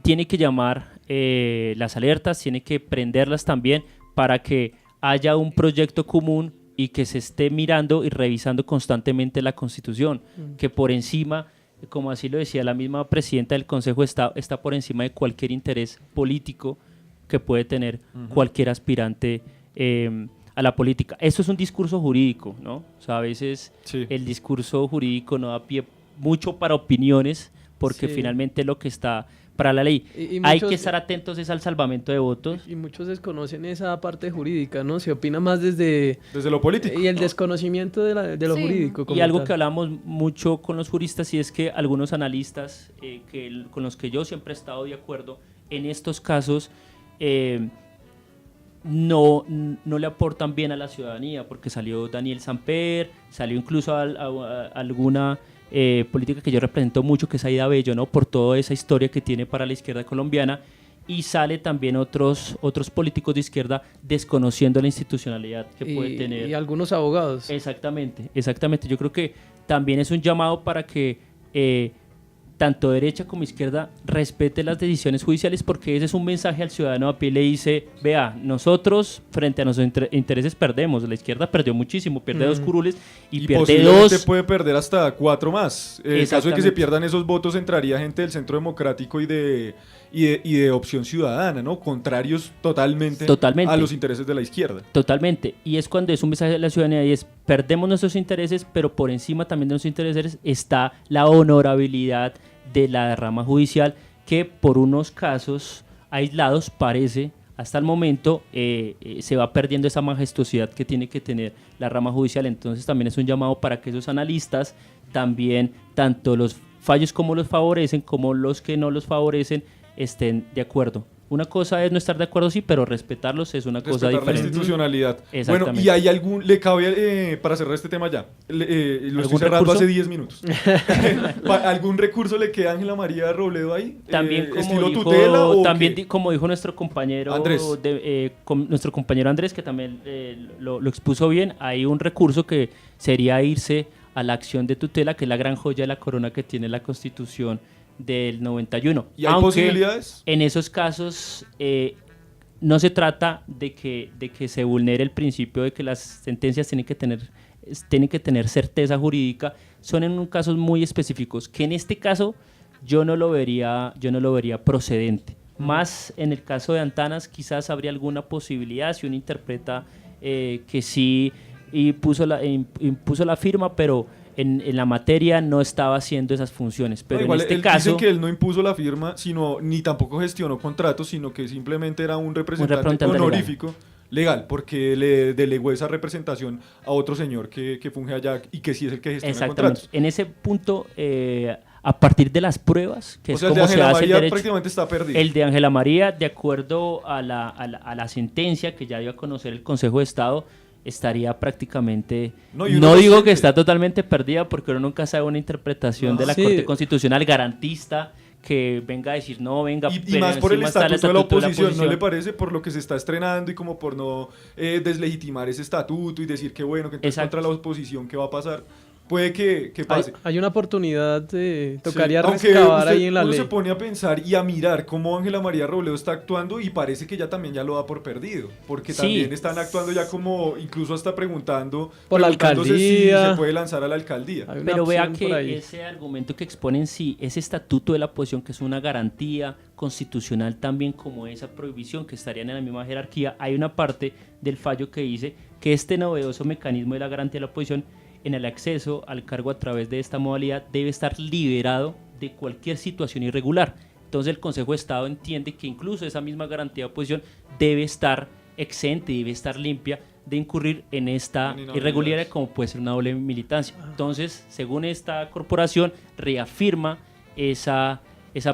tiene que llamar las alertas, tiene que prenderlas también para que haya un proyecto común y que se esté mirando y revisando constantemente la Constitución, que por encima, como así lo decía la misma presidenta del Consejo de Estado, está por encima de cualquier interés político que puede tener cualquier aspirante a la política. Esto es un discurso jurídico, ¿no? O sea, a veces Sí. el discurso jurídico no da pie mucho para opiniones porque Sí. finalmente lo que está para la ley. Y Hay muchos- que estar atentos es al salvamento de votos. Y muchos desconocen esa parte jurídica, ¿no? Se opina más desde... Desde lo político. Y el desconocimiento de lo Sí. jurídico. Y como algo tal. que hablamos mucho con los juristas y es que algunos analistas con los que yo siempre he estado de acuerdo en estos casos no le aportan bien a la ciudadanía, porque salió Daniel Samper, salió incluso a alguna política que yo represento mucho, que es Aida Bello, ¿no? Por toda esa historia que tiene para la izquierda colombiana, y sale también otros políticos de izquierda desconociendo la institucionalidad que puede tener. Y algunos abogados. Exactamente. Yo creo que también es un llamado para que tanto derecha como izquierda respete las decisiones judiciales, porque ese es un mensaje al ciudadano a pie. Le dice, vea, nosotros frente a nuestros intereses perdemos, la izquierda perdió muchísimo, pierde 2 curules y pierde posiblemente 2. puede perder hasta 4 más. En el caso de que se Exactamente. pierdan esos votos, entraría gente del Centro Democrático y de Opción Ciudadana, ¿no? Contrarios totalmente Totalmente. a los intereses de la izquierda. Totalmente, y es cuando es un mensaje de la ciudadanía y es, perdemos nuestros intereses, pero por encima también de nuestros intereses está la honorabilidad de la rama judicial, que por unos casos aislados parece, hasta el momento, se va perdiendo esa majestuosidad que tiene que tener la rama judicial. Entonces también es un llamado para que esos analistas, también tanto los fallos como los favorecen, como los que no los favorecen, estén de acuerdo. Una cosa es no estar de acuerdo, sí, pero respetarlos es una cosa Respetar la diferente. institucionalidad. Bueno, Exactamente. y hay le cabe, para cerrar este tema ya, lo estoy ¿Algún cerrando recurso? hace 10 minutos. ¿Algún recurso le queda a Ángela María Robledo ahí? También como ¿Estilo dijo, tutela o también qué? como dijo nuestro compañero Andrés. nuestro compañero Andrés, que también lo expuso bien, hay un recurso que sería irse a la acción de tutela, que es la gran joya de la corona que tiene la Constitución del 91. ¿Y hay Aunque posibilidades? en esos casos no se trata de que se vulnere el principio de que las sentencias tienen que tener certeza jurídica, son en casos muy específicos, que en este caso yo no lo vería procedente. Más en el caso de Antanas quizás habría alguna posibilidad si uno interpreta que sí impuso la firma, pero en la materia no estaba haciendo esas funciones. Pero Igual, en este él caso dice que él no impuso la firma, ni tampoco gestionó contratos, sino que simplemente era un representante honorífico legal, porque le delegó esa representación a otro señor que funge allá y que sí es el que gestiona exactamente. contratos. En ese punto, a partir de las pruebas, que O es sea, el de como se Ángela hace el María derecho, prácticamente está perdido. el de Ángela María, de acuerdo a la sentencia que ya dio a conocer el Consejo de Estado, estaría prácticamente, No, no, y uno lo digo siente. que está totalmente perdida, porque uno nunca sabe una interpretación de la Sí. Corte Constitucional garantista que venga a decir, no, venga, Y pero más por el encima está estatuto de la estatuto oposición, ¿no le parece? Por lo que se está estrenando y como por no deslegitimar ese estatuto y decir que bueno, que entonces Exacto. contra la oposición, ¿qué va a pasar? Puede que pase. Hay una oportunidad, tocaría Sí, aunque rescabar usted- ahí en la uno ley. se pone a pensar y a mirar cómo Ángela María Robledo está actuando y parece que ella también ya lo da por perdido, porque Sí. también están actuando ya como, incluso hasta preguntándose Por la si alcaldía. se puede lanzar a la alcaldía. Hay una Pero vea opción por ahí. que ese argumento que exponen, sí, ese estatuto de la oposición, que es una garantía constitucional también como esa prohibición, que estarían en la misma jerarquía, hay una parte del fallo que dice que este novedoso mecanismo de la garantía de la oposición en el acceso al cargo a través de esta modalidad debe estar liberado de cualquier situación irregular. Entonces el Consejo de Estado entiende que incluso esa misma garantía de oposición debe estar exenta y debe estar limpia de incurrir en esta En inhabilidades. irregularidad, como puede ser una doble militancia. Entonces, según esta corporación, reafirma esa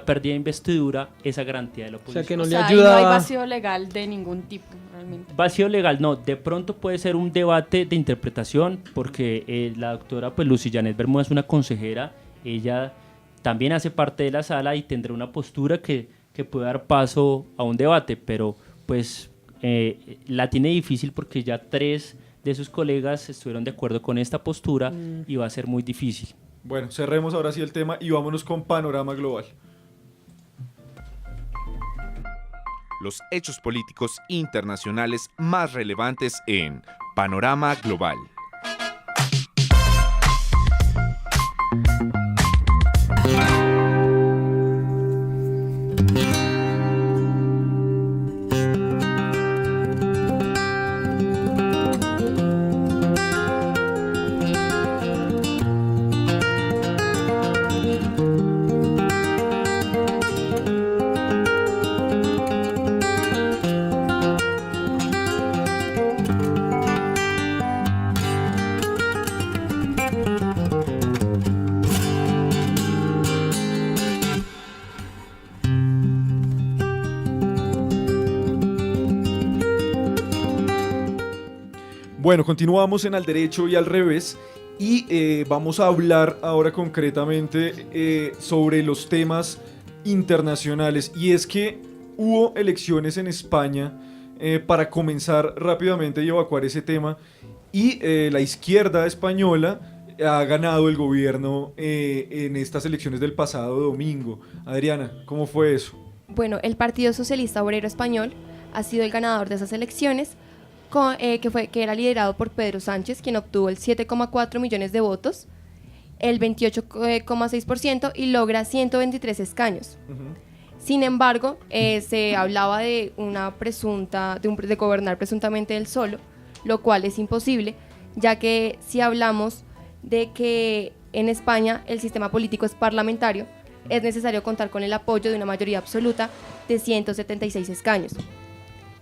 pérdida de investidura, esa garantía de la O oposición. sea, que no O le sea, ahí no hay ayuda. vacío legal de ningún tipo, realmente. Vacío legal, no, de pronto puede ser un debate de interpretación, porque la doctora pues, Lucy Janet Bermuda es una consejera, ella también hace parte de la sala y tendrá una postura que puede dar paso a un debate, pero pues la tiene difícil porque ya 3 de sus colegas estuvieron de acuerdo con esta postura y va a ser muy difícil. Bueno, cerremos ahora sí el tema y vámonos con Panorama Global. Los hechos políticos internacionales más relevantes en Panorama Global. Bueno, continuamos en Al Derecho y al Revés y vamos a hablar ahora concretamente sobre los temas internacionales. Y es que hubo elecciones en España, para comenzar rápidamente y evacuar ese tema, y la izquierda española ha ganado el gobierno en estas elecciones del pasado domingo. Adriana, ¿cómo fue eso? Bueno, el Partido Socialista Obrero Español ha sido el ganador de esas elecciones, que era liderado por Pedro Sánchez, quien obtuvo el 7,4 millones de votos, el 28,6% y logra 123 escaños. Sin embargo, se hablaba de de gobernar presuntamente él solo, lo cual es imposible, ya que si hablamos de que en España el sistema político es parlamentario, es necesario contar con el apoyo de una mayoría absoluta de 176 escaños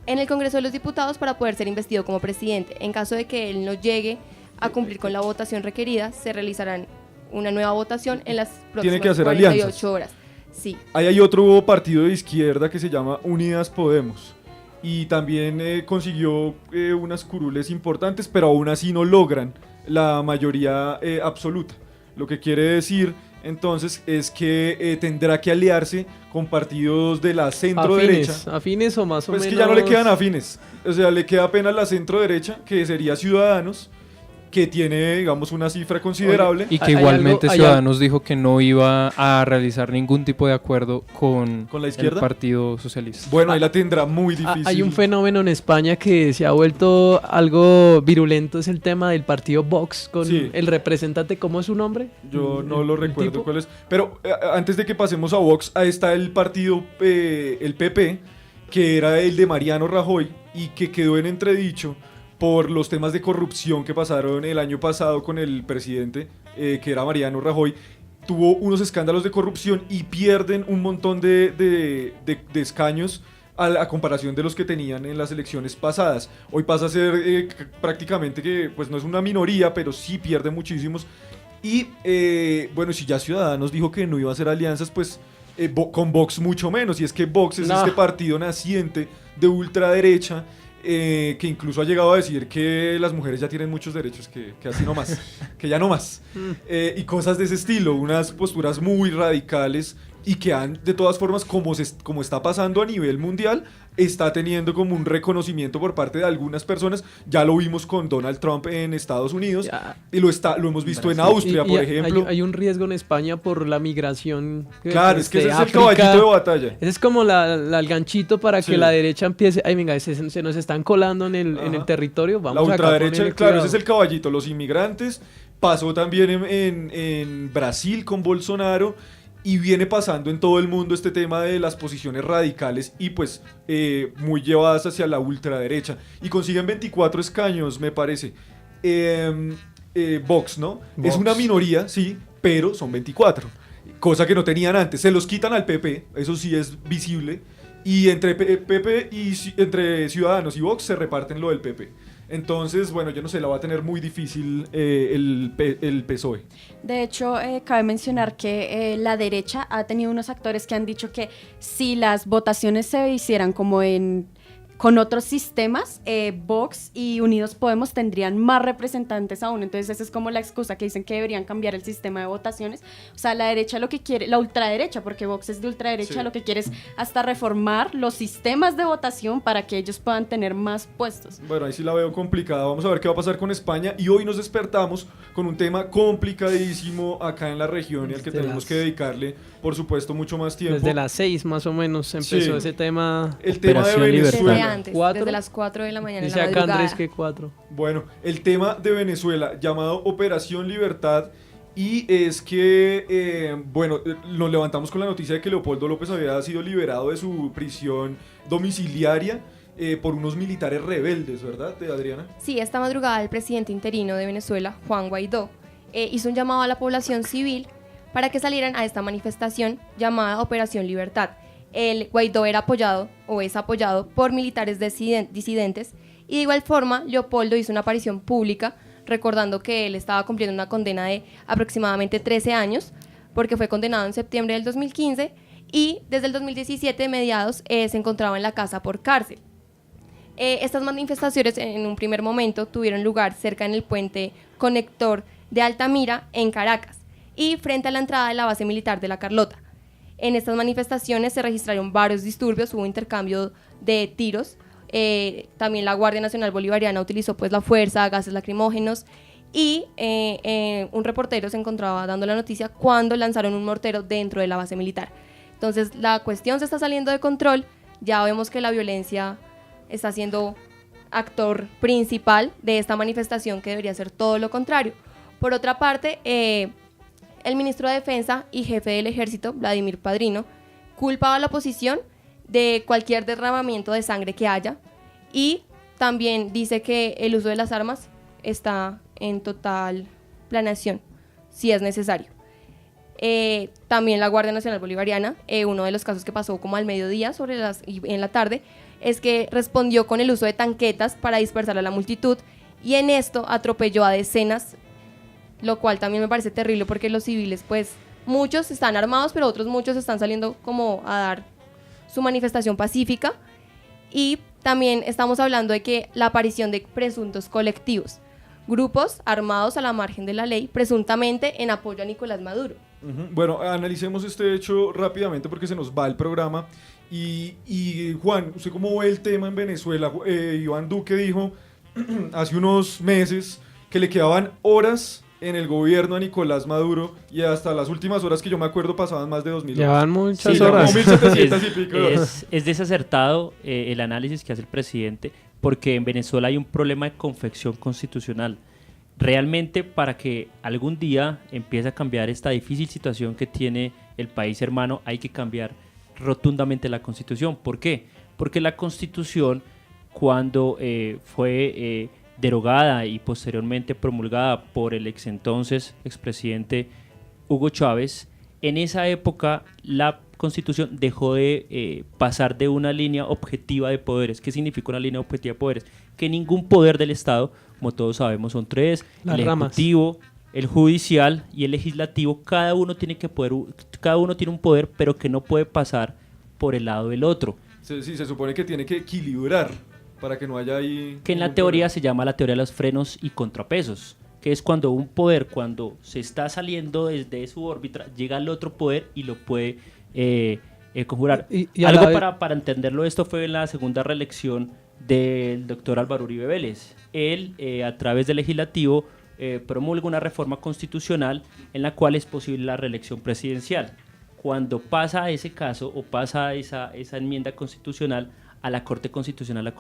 en el Congreso de los Diputados para poder ser investido como presidente. En caso de que él no llegue a cumplir con la votación requerida, se realizará una nueva votación en las Tiene que próximas hacer 48 alianzas. horas. Sí. Ahí hay otro partido de izquierda que se llama Unidas Podemos y también consiguió unas curules importantes, pero aún así no logran la mayoría absoluta. Lo que quiere decir entonces es que tendrá que aliarse con partidos de la centro derecha. Afines o más o Pues menos. que ya no le quedan afines, o sea, le queda apenas la centro derecha, que sería Ciudadanos, que tiene, digamos, una cifra considerable. Y que Hay igualmente algo- hay Ciudadanos dijo que no iba a realizar ningún tipo de acuerdo con ¿Con la el izquierda? Partido Socialista. Bueno, ahí la tendrá muy difícil. Hay un fenómeno en España que se ha vuelto algo virulento, es el tema del partido Vox con Sí. el representante, ¿cómo es su nombre? Yo no lo ¿El recuerdo tipo? cuál es. Pero antes de que pasemos a Vox, ahí está el partido, el PP, que era el de Mariano Rajoy y que quedó en entredicho por los temas de corrupción que pasaron el año pasado con el presidente, que era Mariano Rajoy. Tuvo unos escándalos de corrupción y pierden un montón de escaños a comparación de los que tenían en las elecciones pasadas. Hoy pasa a ser prácticamente que, pues no es una minoría, pero sí pierde muchísimos. Y bueno, si ya Ciudadanos dijo que no iba a hacer alianzas, pues con Vox mucho menos. Y es que Vox es No. este partido naciente de ultraderecha, que incluso ha llegado a decir que las mujeres ya tienen muchos derechos, que así no más, que ya no más. Y cosas de ese estilo, unas posturas muy radicales y que han, de todas formas, como está pasando a nivel mundial, está teniendo como un reconocimiento por parte de algunas personas. Ya lo vimos con Donald Trump en Estados Unidos Ya. y lo hemos visto en Austria, Y por hay- ejemplo. Hay un riesgo en España por la migración. Claro, es que ese de es el África. caballito de batalla. Ese es como el ganchito para Sí. que la derecha empiece. Ay, venga, se nos están colando en el Ajá. territorio. Vamos La acá a ultraderecha, ponerle claro, cuidado. ese es el caballito, los inmigrantes. Pasó también en Brasil con Bolsonaro y viene pasando en todo el mundo este tema de las posiciones radicales y pues muy llevadas hacia la ultraderecha. Y consiguen 24 escaños, me parece. Vox, ¿no? Vox. Es una minoría, sí, pero son 24. Cosa que no tenían antes. Se los quitan al PP, eso sí es visible. Y entre PP y entre Ciudadanos y Vox se reparten lo del PP. Entonces, bueno, yo no sé, la va a tener muy difícil el PSOE. De hecho, cabe mencionar que la derecha ha tenido unos actores que han dicho que si las votaciones se hicieran como con otros sistemas, Vox y Unidos Podemos tendrían más representantes aún. Entonces esa es como la excusa que dicen que deberían cambiar el sistema de votaciones. O sea, la derecha lo que quiere, la ultraderecha, porque Vox es de ultraderecha, Sí. lo que quiere es hasta reformar los sistemas de votación para que ellos puedan tener más puestos. Bueno, ahí sí la veo complicada. Vamos a ver qué va a pasar con España. Y hoy nos despertamos con un tema complicadísimo acá en la región y al que Desde tenemos las- que dedicarle, por supuesto, mucho más tiempo. Desde las 6 más o menos empezó Sí. ese tema. El tema de Operación Libertad. Desde Venezuela. antes, ¿4? desde las 4 de la mañana en Dice la acá madrugada. Andrés que 4. Bueno, el tema de Venezuela llamado Operación Libertad y es que, bueno, nos levantamos con la noticia de que Leopoldo López había sido liberado de su prisión domiciliaria por unos militares rebeldes, ¿verdad, Adriana? Sí, esta madrugada el presidente interino de Venezuela, Juan Guaidó, hizo un llamado a la población civil para que salieran a esta manifestación llamada Operación Libertad. El Guaidó era apoyado o es apoyado por militares disidentes y de igual forma Leopoldo hizo una aparición pública recordando que él estaba cumpliendo una condena de aproximadamente 13 años porque fue condenado en septiembre del 2015 y desde el 2017 mediados se encontraba en la casa por cárcel. Estas manifestaciones en un primer momento tuvieron lugar cerca en el puente conector de Altamira en Caracas y frente a la entrada de la base militar de La Carlota. En estas manifestaciones se registraron varios disturbios, hubo intercambio de tiros, también la Guardia Nacional Bolivariana utilizó pues la fuerza, gases lacrimógenos y un reportero se encontraba dando la noticia cuando lanzaron un mortero dentro de la base militar. Entonces la cuestión se está saliendo de control, ya vemos que la violencia está siendo actor principal de esta manifestación que debería ser todo lo contrario. Por otra parte, el ministro de Defensa y jefe del Ejército, Vladimir Padrino, culpaba a la oposición de cualquier derramamiento de sangre que haya y también dice que el uso de las armas está en total planeación, si es necesario. También la Guardia Nacional Bolivariana, uno de los casos que pasó como al mediodía y en la tarde, es que respondió con el uso de tanquetas para dispersar a la multitud y en esto atropelló a decenas, lo cual también me parece terrible porque los civiles, pues muchos están armados, pero otros muchos están saliendo como a dar su manifestación pacífica. Y también estamos hablando de que la aparición de presuntos colectivos, grupos armados a la margen de la ley, presuntamente en apoyo a Nicolás Maduro. Bueno, analicemos este hecho rápidamente porque se nos va el programa. Y Juan, ¿usted cómo ve el tema en Venezuela? Iván Duque dijo hace unos meses que le quedaban horas en el gobierno a Nicolás Maduro y hasta las últimas horas que yo me acuerdo pasaban más de 2.000 horas. Llevan muchas Sí, horas. como 1.700 y pico de horas. Es desacertado el análisis que hace el presidente porque en Venezuela hay un problema de confección constitucional. Realmente para que algún día empiece a cambiar esta difícil situación que tiene el país hermano hay que cambiar rotundamente la Constitución. ¿Por qué? Porque la Constitución cuando fue derogada y posteriormente promulgada por el expresidente Hugo Chávez, en esa época la Constitución dejó de pasar de una línea objetiva de poderes. ¿Qué significa una línea objetiva de poderes? Que ningún poder del Estado, como todos sabemos, son tres: Las el ramas. ejecutivo, el judicial y el legislativo. Cada uno tiene un poder, pero que no puede pasar por el lado del otro. Sí, se supone que tiene que equilibrar para que no haya ahí... Que en la ningún teoría problema. se llama la teoría de los frenos y contrapesos, que es cuando un poder, cuando se está saliendo desde su órbita, llega al otro poder y lo puede conjurar. Y a Algo la vez- para entenderlo, esto fue en la segunda reelección del doctor Álvaro Uribe Vélez. Él, a través del legislativo, promulga una reforma constitucional en la cual es posible la reelección presidencial. Cuando pasa ese caso o pasa esa enmienda constitucional a la Corte Constitucional,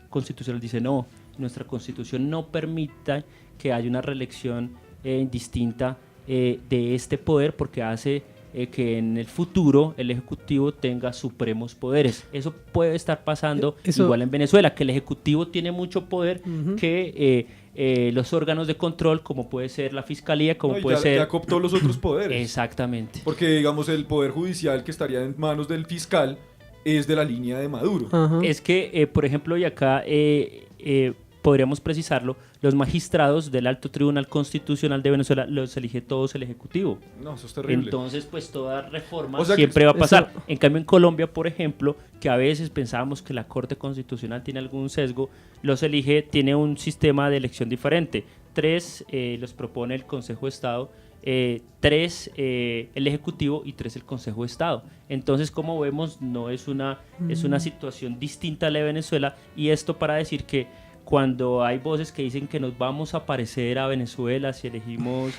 Constitucional dice no, nuestra Constitución no permite que haya una reelección distinta de este poder porque hace que en el futuro el Ejecutivo tenga supremos poderes. Eso puede estar pasando igual en Venezuela, que el Ejecutivo tiene mucho poder que los órganos de control, como puede ser la Fiscalía, como No, y puede ser... ya cooptó los otros poderes. Exactamente. Porque, digamos, el poder judicial que estaría en manos del fiscal es de la línea de Maduro. Ajá. Es que, por ejemplo, y acá podríamos precisarlo, los magistrados del Alto Tribunal Constitucional de Venezuela los elige todos el Ejecutivo. No, eso es terrible. Entonces, pues toda reforma O sea que siempre va a pasar. eso- En cambio, en Colombia, por ejemplo, que a veces pensábamos que la Corte Constitucional tiene algún sesgo, tiene un sistema de elección diferente. 3 los propone el Consejo de Estado, 3 el Ejecutivo y 3 el Consejo de Estado. Entonces, como vemos, no es es una situación distinta a la de Venezuela, y esto para decir que cuando hay voces que dicen que nos vamos a parecer a Venezuela si elegimos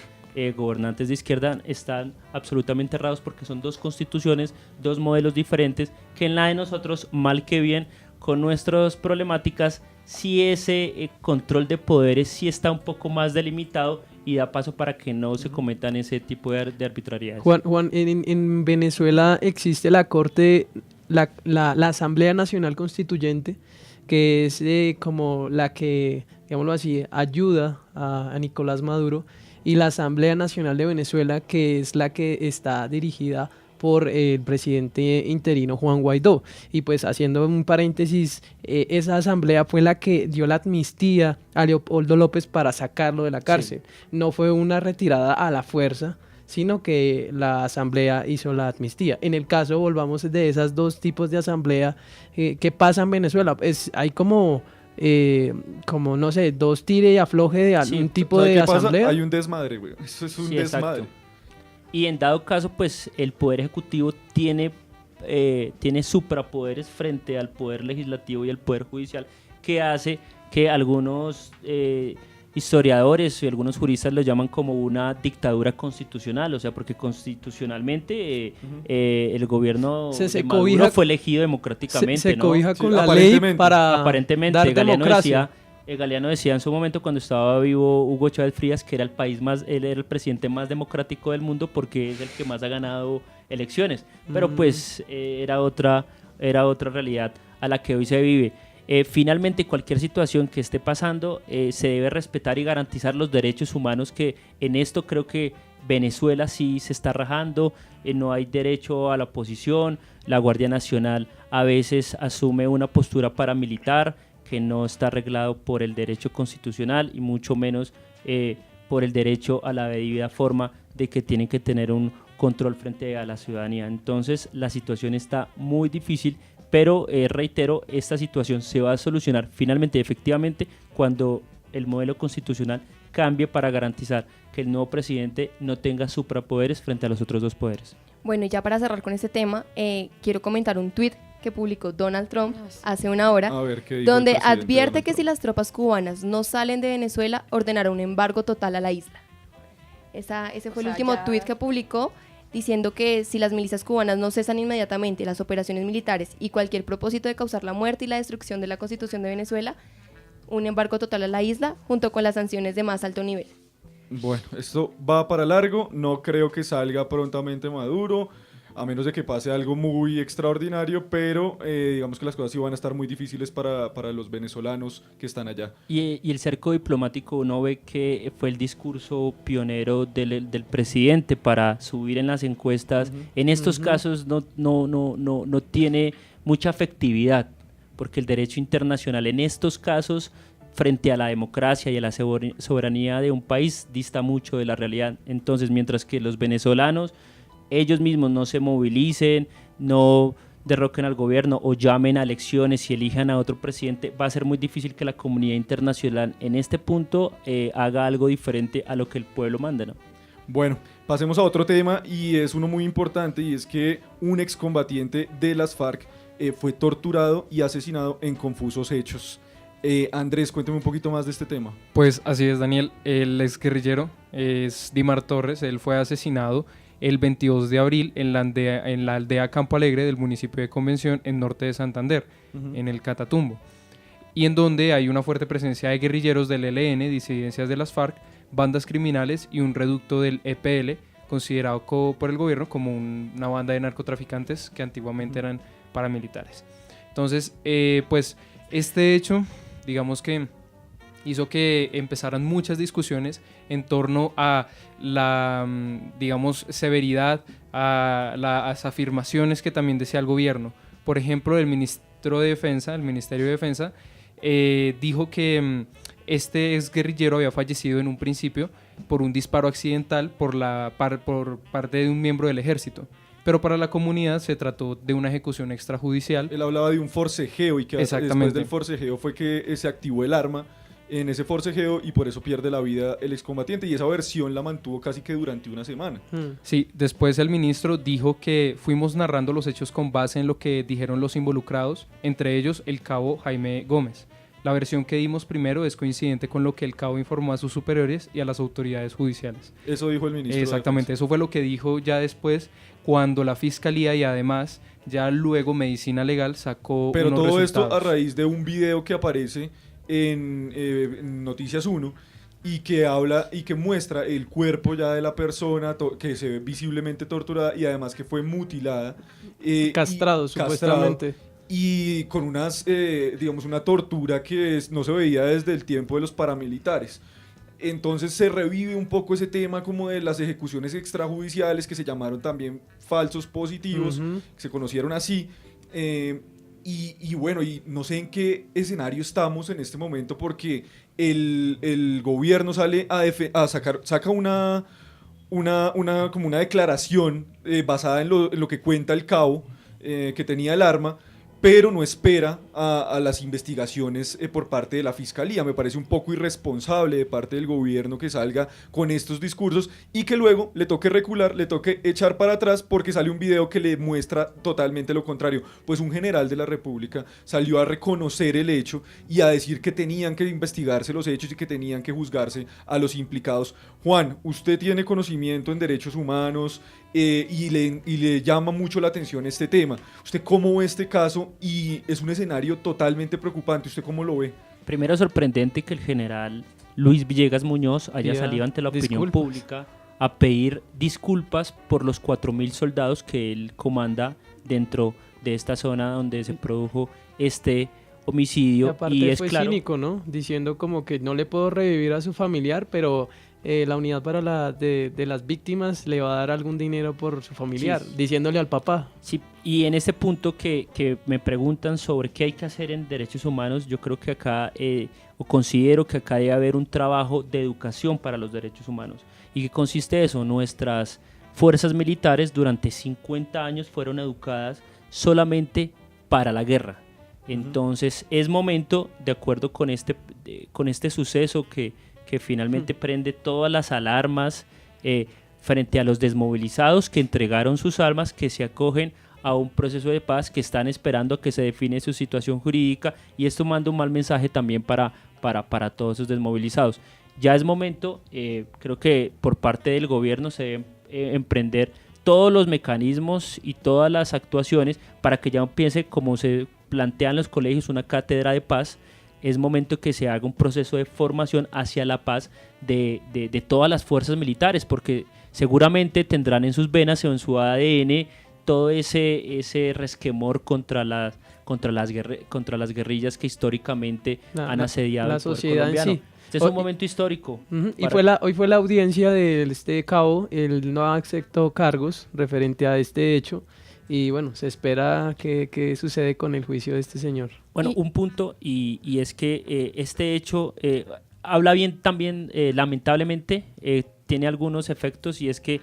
gobernantes de izquierda, están absolutamente errados porque son dos constituciones, dos modelos diferentes, que en la de nosotros, mal que bien, con nuestras problemáticas, sí ese control de poderes sí está un poco más delimitado y da paso para que no se cometan ese tipo de arbitrariedades. Juan, en Venezuela existe la Corte, la Asamblea Nacional Constituyente, que es como la que, digámoslo así, ayuda a Nicolás Maduro, y la Asamblea Nacional de Venezuela, que es la que está dirigida por el presidente interino Juan Guaidó. Y pues haciendo un paréntesis, esa asamblea fue la que dio la amnistía a Leopoldo López para sacarlo de la cárcel. No fue una retirada a la fuerza, sino que la asamblea hizo la amnistía. En el caso, volvamos de esos dos tipos de asamblea, ¿qué pasa en Venezuela? Hay como no sé, dos tire y afloje de algún tipo ¿Sabe de qué pasa? asamblea. Hay un desmadre, güey. Eso es un Sí, desmadre. exacto. Y en dado caso, pues el Poder Ejecutivo tiene suprapoderes frente al Poder Legislativo y al Poder Judicial, que hace que algunos historiadores y algunos juristas lo llaman como una dictadura constitucional, o sea, porque constitucionalmente el gobierno de Maduro fue elegido democráticamente. Se ¿no? cobija con la ley para aparentemente, dar democracia. Galeano decía en su momento cuando estaba vivo Hugo Chávez Frías que era él era el presidente más democrático del mundo porque es el que más ha ganado elecciones, pero pues era otra realidad a la que hoy se vive. Finalmente, cualquier situación que esté pasando se debe respetar y garantizar los derechos humanos, que en esto creo que Venezuela sí se está rajando, no hay derecho a la oposición, la Guardia Nacional a veces asume una postura paramilitar que no está arreglado por el derecho constitucional y mucho menos por el derecho a la debida forma de que tienen que tener un control frente a la ciudadanía. Entonces la situación está muy difícil, pero reitero, esta situación se va a solucionar finalmente, efectivamente, cuando el modelo constitucional cambie para garantizar que el nuevo presidente no tenga suprapoderes frente a los otros dos poderes. Bueno, y ya para cerrar con este tema, quiero comentar un tuit que publicó Donald Trump hace una hora, donde advierte que si las tropas cubanas no salen de Venezuela, ordenará un embargo total a la isla. Ese fue el último tuit que publicó, diciendo que si las milicias cubanas no cesan inmediatamente las operaciones militares y cualquier propósito de causar la muerte y la destrucción de la Constitución de Venezuela, un embargo total a la isla junto con las sanciones de más alto nivel. Bueno, esto va para largo, no creo que salga prontamente Maduro, a menos de que pase algo muy extraordinario, pero digamos que las cosas sí van a estar muy difíciles para los venezolanos que están allá. Y el cerco diplomático, uno ve que fue el discurso pionero del presidente para subir en las encuestas. En estos casos no tiene mucha efectividad, porque el derecho internacional en estos casos, frente a la democracia y a la soberanía de un país, dista mucho de la realidad. Entonces, mientras que los venezolanos ellos mismos no se movilicen, no derroquen al gobierno o llamen a elecciones y elijan a otro presidente, va a ser muy difícil que la comunidad internacional en este punto haga algo diferente a lo que el pueblo manda, ¿no? Bueno, pasemos a otro tema y es uno muy importante, y es que un excombatiente de las FARC fue torturado y asesinado en confusos hechos. Andrés, cuéntame un poquito más de este tema. Pues así es, Daniel. El exguerrillero es Dimar Torres. Él fue asesinado el 22 de abril en la aldea Campo Alegre del municipio de Convención, en norte de Santander, en el Catatumbo, y en donde hay una fuerte presencia de guerrilleros del ELN, disidencias de las FARC, bandas criminales y un reducto del EPL, considerado por el gobierno como una banda de narcotraficantes que antiguamente eran paramilitares. Entonces, pues este hecho, digamos que hizo que empezaran muchas discusiones en torno a la, digamos, severidad, a las afirmaciones que también decía el gobierno. Por ejemplo, el Ministerio de Defensa dijo que este exguerrillero había fallecido en un principio por un disparo accidental por parte de un miembro del ejército. Pero para la comunidad se trató de una ejecución extrajudicial. Él hablaba de un forcejeo y que después del forcejeo fue que se activó el arma en ese forcejeo y por eso pierde la vida el excombatiente, y esa versión la mantuvo casi que durante una semana. Sí, después el ministro dijo que fuimos narrando los hechos con base en lo que dijeron los involucrados, entre ellos el cabo Jaime Gómez. La versión que dimos primero es coincidente con lo que el cabo informó a sus superiores y a las autoridades judiciales. Eso dijo el ministro. Exactamente, eso fue lo que dijo ya después, cuando la fiscalía y además ya luego Medicina Legal sacó Pero unos todo resultados. Esto a raíz de un video que aparece en Noticias 1 y que habla y que muestra el cuerpo ya de la persona que se ve visiblemente torturada y además que fue mutilada. Castrado, supuestamente. Y con digamos, una tortura que no se veía desde el tiempo de los paramilitares. Entonces se revive un poco ese tema como de las ejecuciones extrajudiciales, que se llamaron también falsos positivos, que se conocieron así. Y bueno, y no sé en qué escenario estamos en este momento, porque el gobierno sale saca como una declaración basada en lo que cuenta el cabo, que tenía el arma, pero no espera a las investigaciones por parte de la Fiscalía. Me parece un poco irresponsable de parte del gobierno que salga con estos discursos y que luego le toque recular, le toque echar para atrás porque sale un video que le muestra totalmente lo contrario. Pues un general de la República salió a reconocer el hecho y a decir que tenían que investigarse los hechos y que tenían que juzgarse a los implicados. Juan, usted tiene conocimiento en derechos humanos y le llama mucho la atención este tema. ¿Usted cómo ve este caso? Y es un escenario totalmente preocupante. ¿Usted cómo lo ve? Primero, sorprendente que el general Luis Villegas Muñoz haya Pida salido ante la opinión disculpas pública a pedir disculpas por los 4.000 soldados que él comanda dentro de esta zona donde se produjo este Y homicidio. aparte Y es fue claro, cínico, ¿no? Diciendo como que no le puedo revivir a su familiar, pero la unidad de las víctimas le va a dar algún dinero por su familiar, Sí. diciéndole al papá. sí, y en este punto que me preguntan sobre qué hay que hacer en derechos humanos, yo creo que acá, o considero que acá debe haber un trabajo de educación para los derechos humanos. ¿Y qué consiste eso? Nuestras fuerzas militares durante 50 años fueron educadas solamente para la guerra. Entonces es momento, de acuerdo con este suceso que finalmente prende todas las alarmas frente a los desmovilizados que entregaron sus armas, que se acogen a un proceso de paz, que están esperando a que se define su situación jurídica, y esto manda un mal mensaje también para todos esos desmovilizados. Ya es momento, creo que por parte del gobierno se deben emprender todos los mecanismos y todas las actuaciones para que ya empiece, como se plantea en los colegios, una cátedra de paz. Es momento que se haga un proceso de formación hacia la paz de todas las fuerzas militares, porque seguramente tendrán en sus venas o en su ADN todo ese resquemor contra las guerrillas que históricamente han asediado la el poder sociedad en colombiano. sí. Este es un momento histórico. Y hoy fue la audiencia de este cabo, él no aceptó cargos referente a este hecho. Y bueno, se espera que sucede con el juicio de este señor. Bueno, un punto, y es que este hecho habla bien también, lamentablemente, tiene algunos efectos, y es que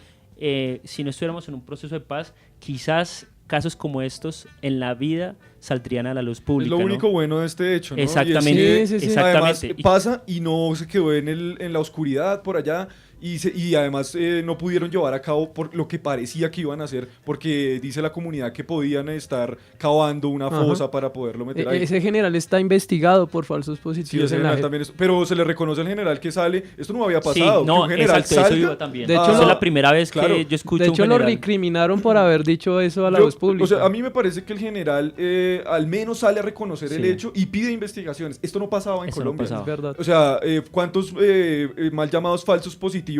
si no estuviéramos en un proceso de paz, quizás casos como estos en la vida saldrían a la luz pública. Es lo ¿no? único bueno de este hecho, ¿no? Exactamente, Y es que, sí, sí, sí. además exactamente. pasa y no se quedó en la oscuridad por allá y además no pudieron llevar a cabo por lo que parecía que iban a hacer, porque dice la comunidad que podían estar cavando una fosa para poderlo meter ahí. Ese general está investigado por falsos Sí, positivos ese en la general JEP. también pero se le reconoce al general que sale. Esto no había Sí, pasado. no, que un general exacto, eso salga iba también. De hecho, Esa es lo- la primera vez claro. que yo escucho De un hecho, lo general. recriminaron por haber dicho eso a la voz pública. O sea, a mí me parece que el general al menos sale a reconocer el Sí. hecho y pide investigaciones. Esto no pasaba en Eso no Colombia. pasaba. Es verdad. O sea, ¿cuántos mal llamados falsos positivos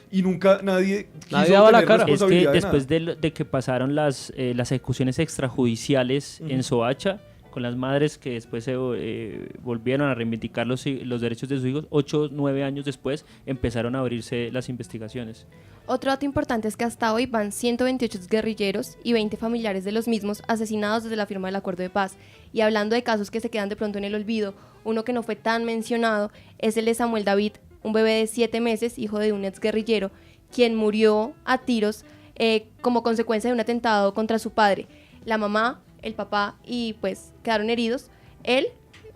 y nunca nadie Nadie quiso daba la tener cara. Es que responsabilidad de después nada? de que pasaron las ejecuciones extrajudiciales en Soacha, con las madres que después se volvieron a reivindicar los derechos de sus hijos, 8 o 9 años después empezaron a abrirse las investigaciones. Otro dato importante es que hasta hoy van 128 guerrilleros y 20 familiares de los mismos asesinados desde la firma del acuerdo de paz. Y hablando de casos que se quedan de pronto en el olvido, uno que no fue tan mencionado es el de Samuel David, un bebé de 7 meses, hijo de un exguerrillero, quien murió a tiros como consecuencia de un atentado contra su padre. La mamá, el papá y pues quedaron heridos. Él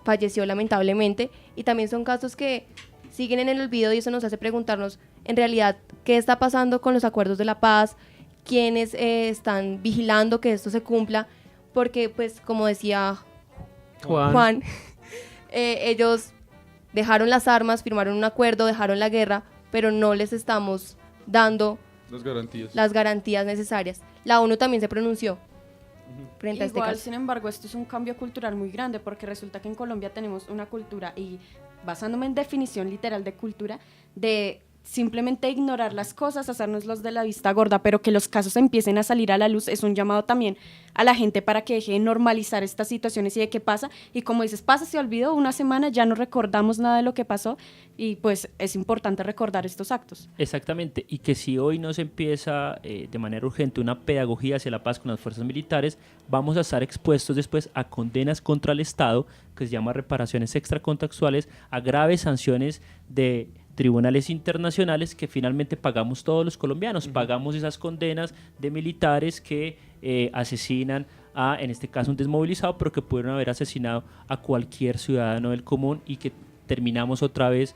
falleció lamentablemente, y también son casos que siguen en el olvido, y eso nos hace preguntarnos en realidad qué está pasando con los acuerdos de la paz, quiénes están vigilando que esto se cumpla, porque pues como decía Juan, ellos dejaron las armas, firmaron un acuerdo, dejaron la guerra, pero no les estamos dando Las garantías. las garantías necesarias. La ONU también se pronunció frente a este Igual, caso. sin embargo, esto es un cambio cultural muy grande, porque resulta que en Colombia tenemos una cultura, y basándome en definición literal de cultura, de simplemente ignorar las cosas, hacernos los de la vista gorda, pero que los casos empiecen a salir a la luz es un llamado también a la gente para que deje de normalizar estas situaciones y de qué pasa. Y como dices, pasa, se olvidó, una semana ya no recordamos nada de lo que pasó, y pues es importante recordar estos actos. Exactamente, y que si hoy no se empieza de manera urgente una pedagogía hacia la paz con las fuerzas militares, vamos a estar expuestos después a condenas contra el Estado, que se llama reparaciones extracontractuales, a graves sanciones de tribunales internacionales que finalmente pagamos todos los colombianos. Pagamos esas condenas de militares que asesinan a, en este caso, un desmovilizado, pero que pudieron haber asesinado a cualquier ciudadano del común y que terminamos otra vez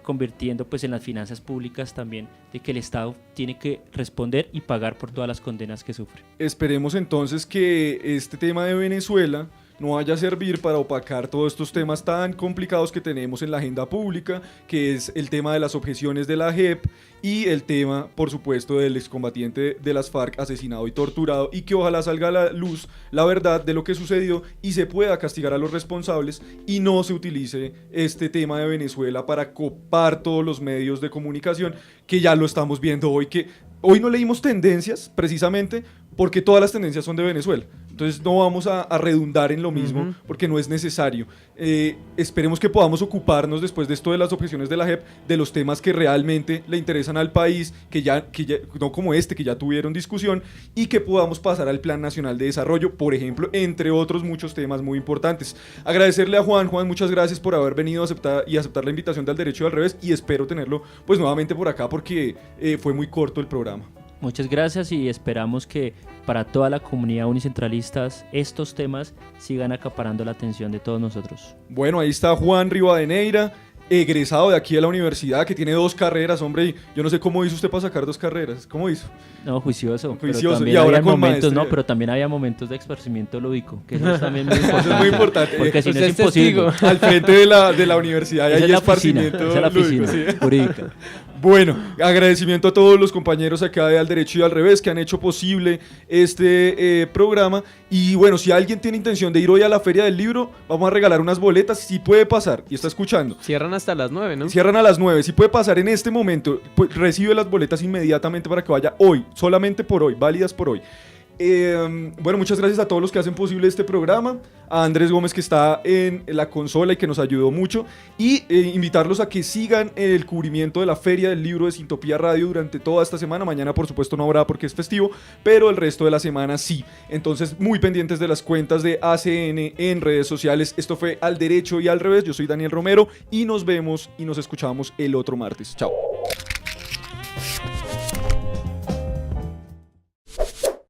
convirtiendo pues en las finanzas públicas también de que el Estado tiene que responder y pagar por todas las condenas que sufre. Esperemos entonces que este tema de Venezuela no vaya a servir para opacar todos estos temas tan complicados que tenemos en la agenda pública, que es el tema de las objeciones de la JEP y el tema, por supuesto, del excombatiente de las FARC asesinado y torturado, y que ojalá salga a la luz la verdad de lo que sucedió y se pueda castigar a los responsables y no se utilice este tema de Venezuela para copar todos los medios de comunicación, que ya lo estamos viendo hoy, que hoy no leímos tendencias precisamente porque todas las tendencias son de Venezuela. Entonces no vamos a redundar en lo mismo porque no es necesario. Esperemos que podamos ocuparnos después de esto de las objeciones de la JEP de los temas que realmente le interesan al país, que ya no como este, que ya tuvieron discusión, y que podamos pasar al Plan Nacional de Desarrollo, por ejemplo, entre otros muchos temas muy importantes. Agradecerle a Juan, muchas gracias por haber venido a aceptar la invitación de Al Derecho y Al Revés, y espero tenerlo pues nuevamente por acá porque fue muy corto el programa. Muchas gracias y esperamos que para toda la comunidad unicentralistas estos temas sigan acaparando la atención de todos nosotros. Bueno, ahí está Juan Rivadeneira, egresado de aquí de la universidad, que tiene 2 carreras, hombre, y yo no sé cómo hizo usted para sacar 2 carreras, ¿cómo hizo? No, juicioso. Pero Y también ahora había con momentos, maestría. no, pero también había momentos de esparcimiento lúdico, que eso es también muy importante. Eso es muy importante. Porque si no Usted es es testigo. imposible. Al frente de la universidad, y Esa hay es la oficina, esparcimiento esa es la lúdico, oficina sí. jurídica. Bueno, agradecimiento a todos los compañeros acá de Al Derecho y Al Revés que han hecho posible este programa. Y bueno, si alguien tiene intención de ir hoy a la Feria del Libro, vamos a regalar unas boletas, si puede pasar, y está escuchando. Cierran hasta las 9, ¿no? Cierran a las 9, si puede pasar en este momento, pues, recibe las boletas inmediatamente para que vaya hoy, solamente por hoy, válidas por hoy. Bueno, muchas gracias a todos los que hacen posible este programa, a Andrés Gómez que está en la consola y que nos ayudó mucho, y invitarlos a que sigan el cubrimiento de la Feria del Libro de Sintopía Radio durante toda esta semana. Mañana por supuesto no habrá porque es festivo, pero el resto de la semana sí. Entonces muy pendientes de las cuentas de ACN en redes sociales. Esto fue Al Derecho y Al Revés. Yo soy Daniel Romero y nos vemos y nos escuchamos el otro martes. Chao.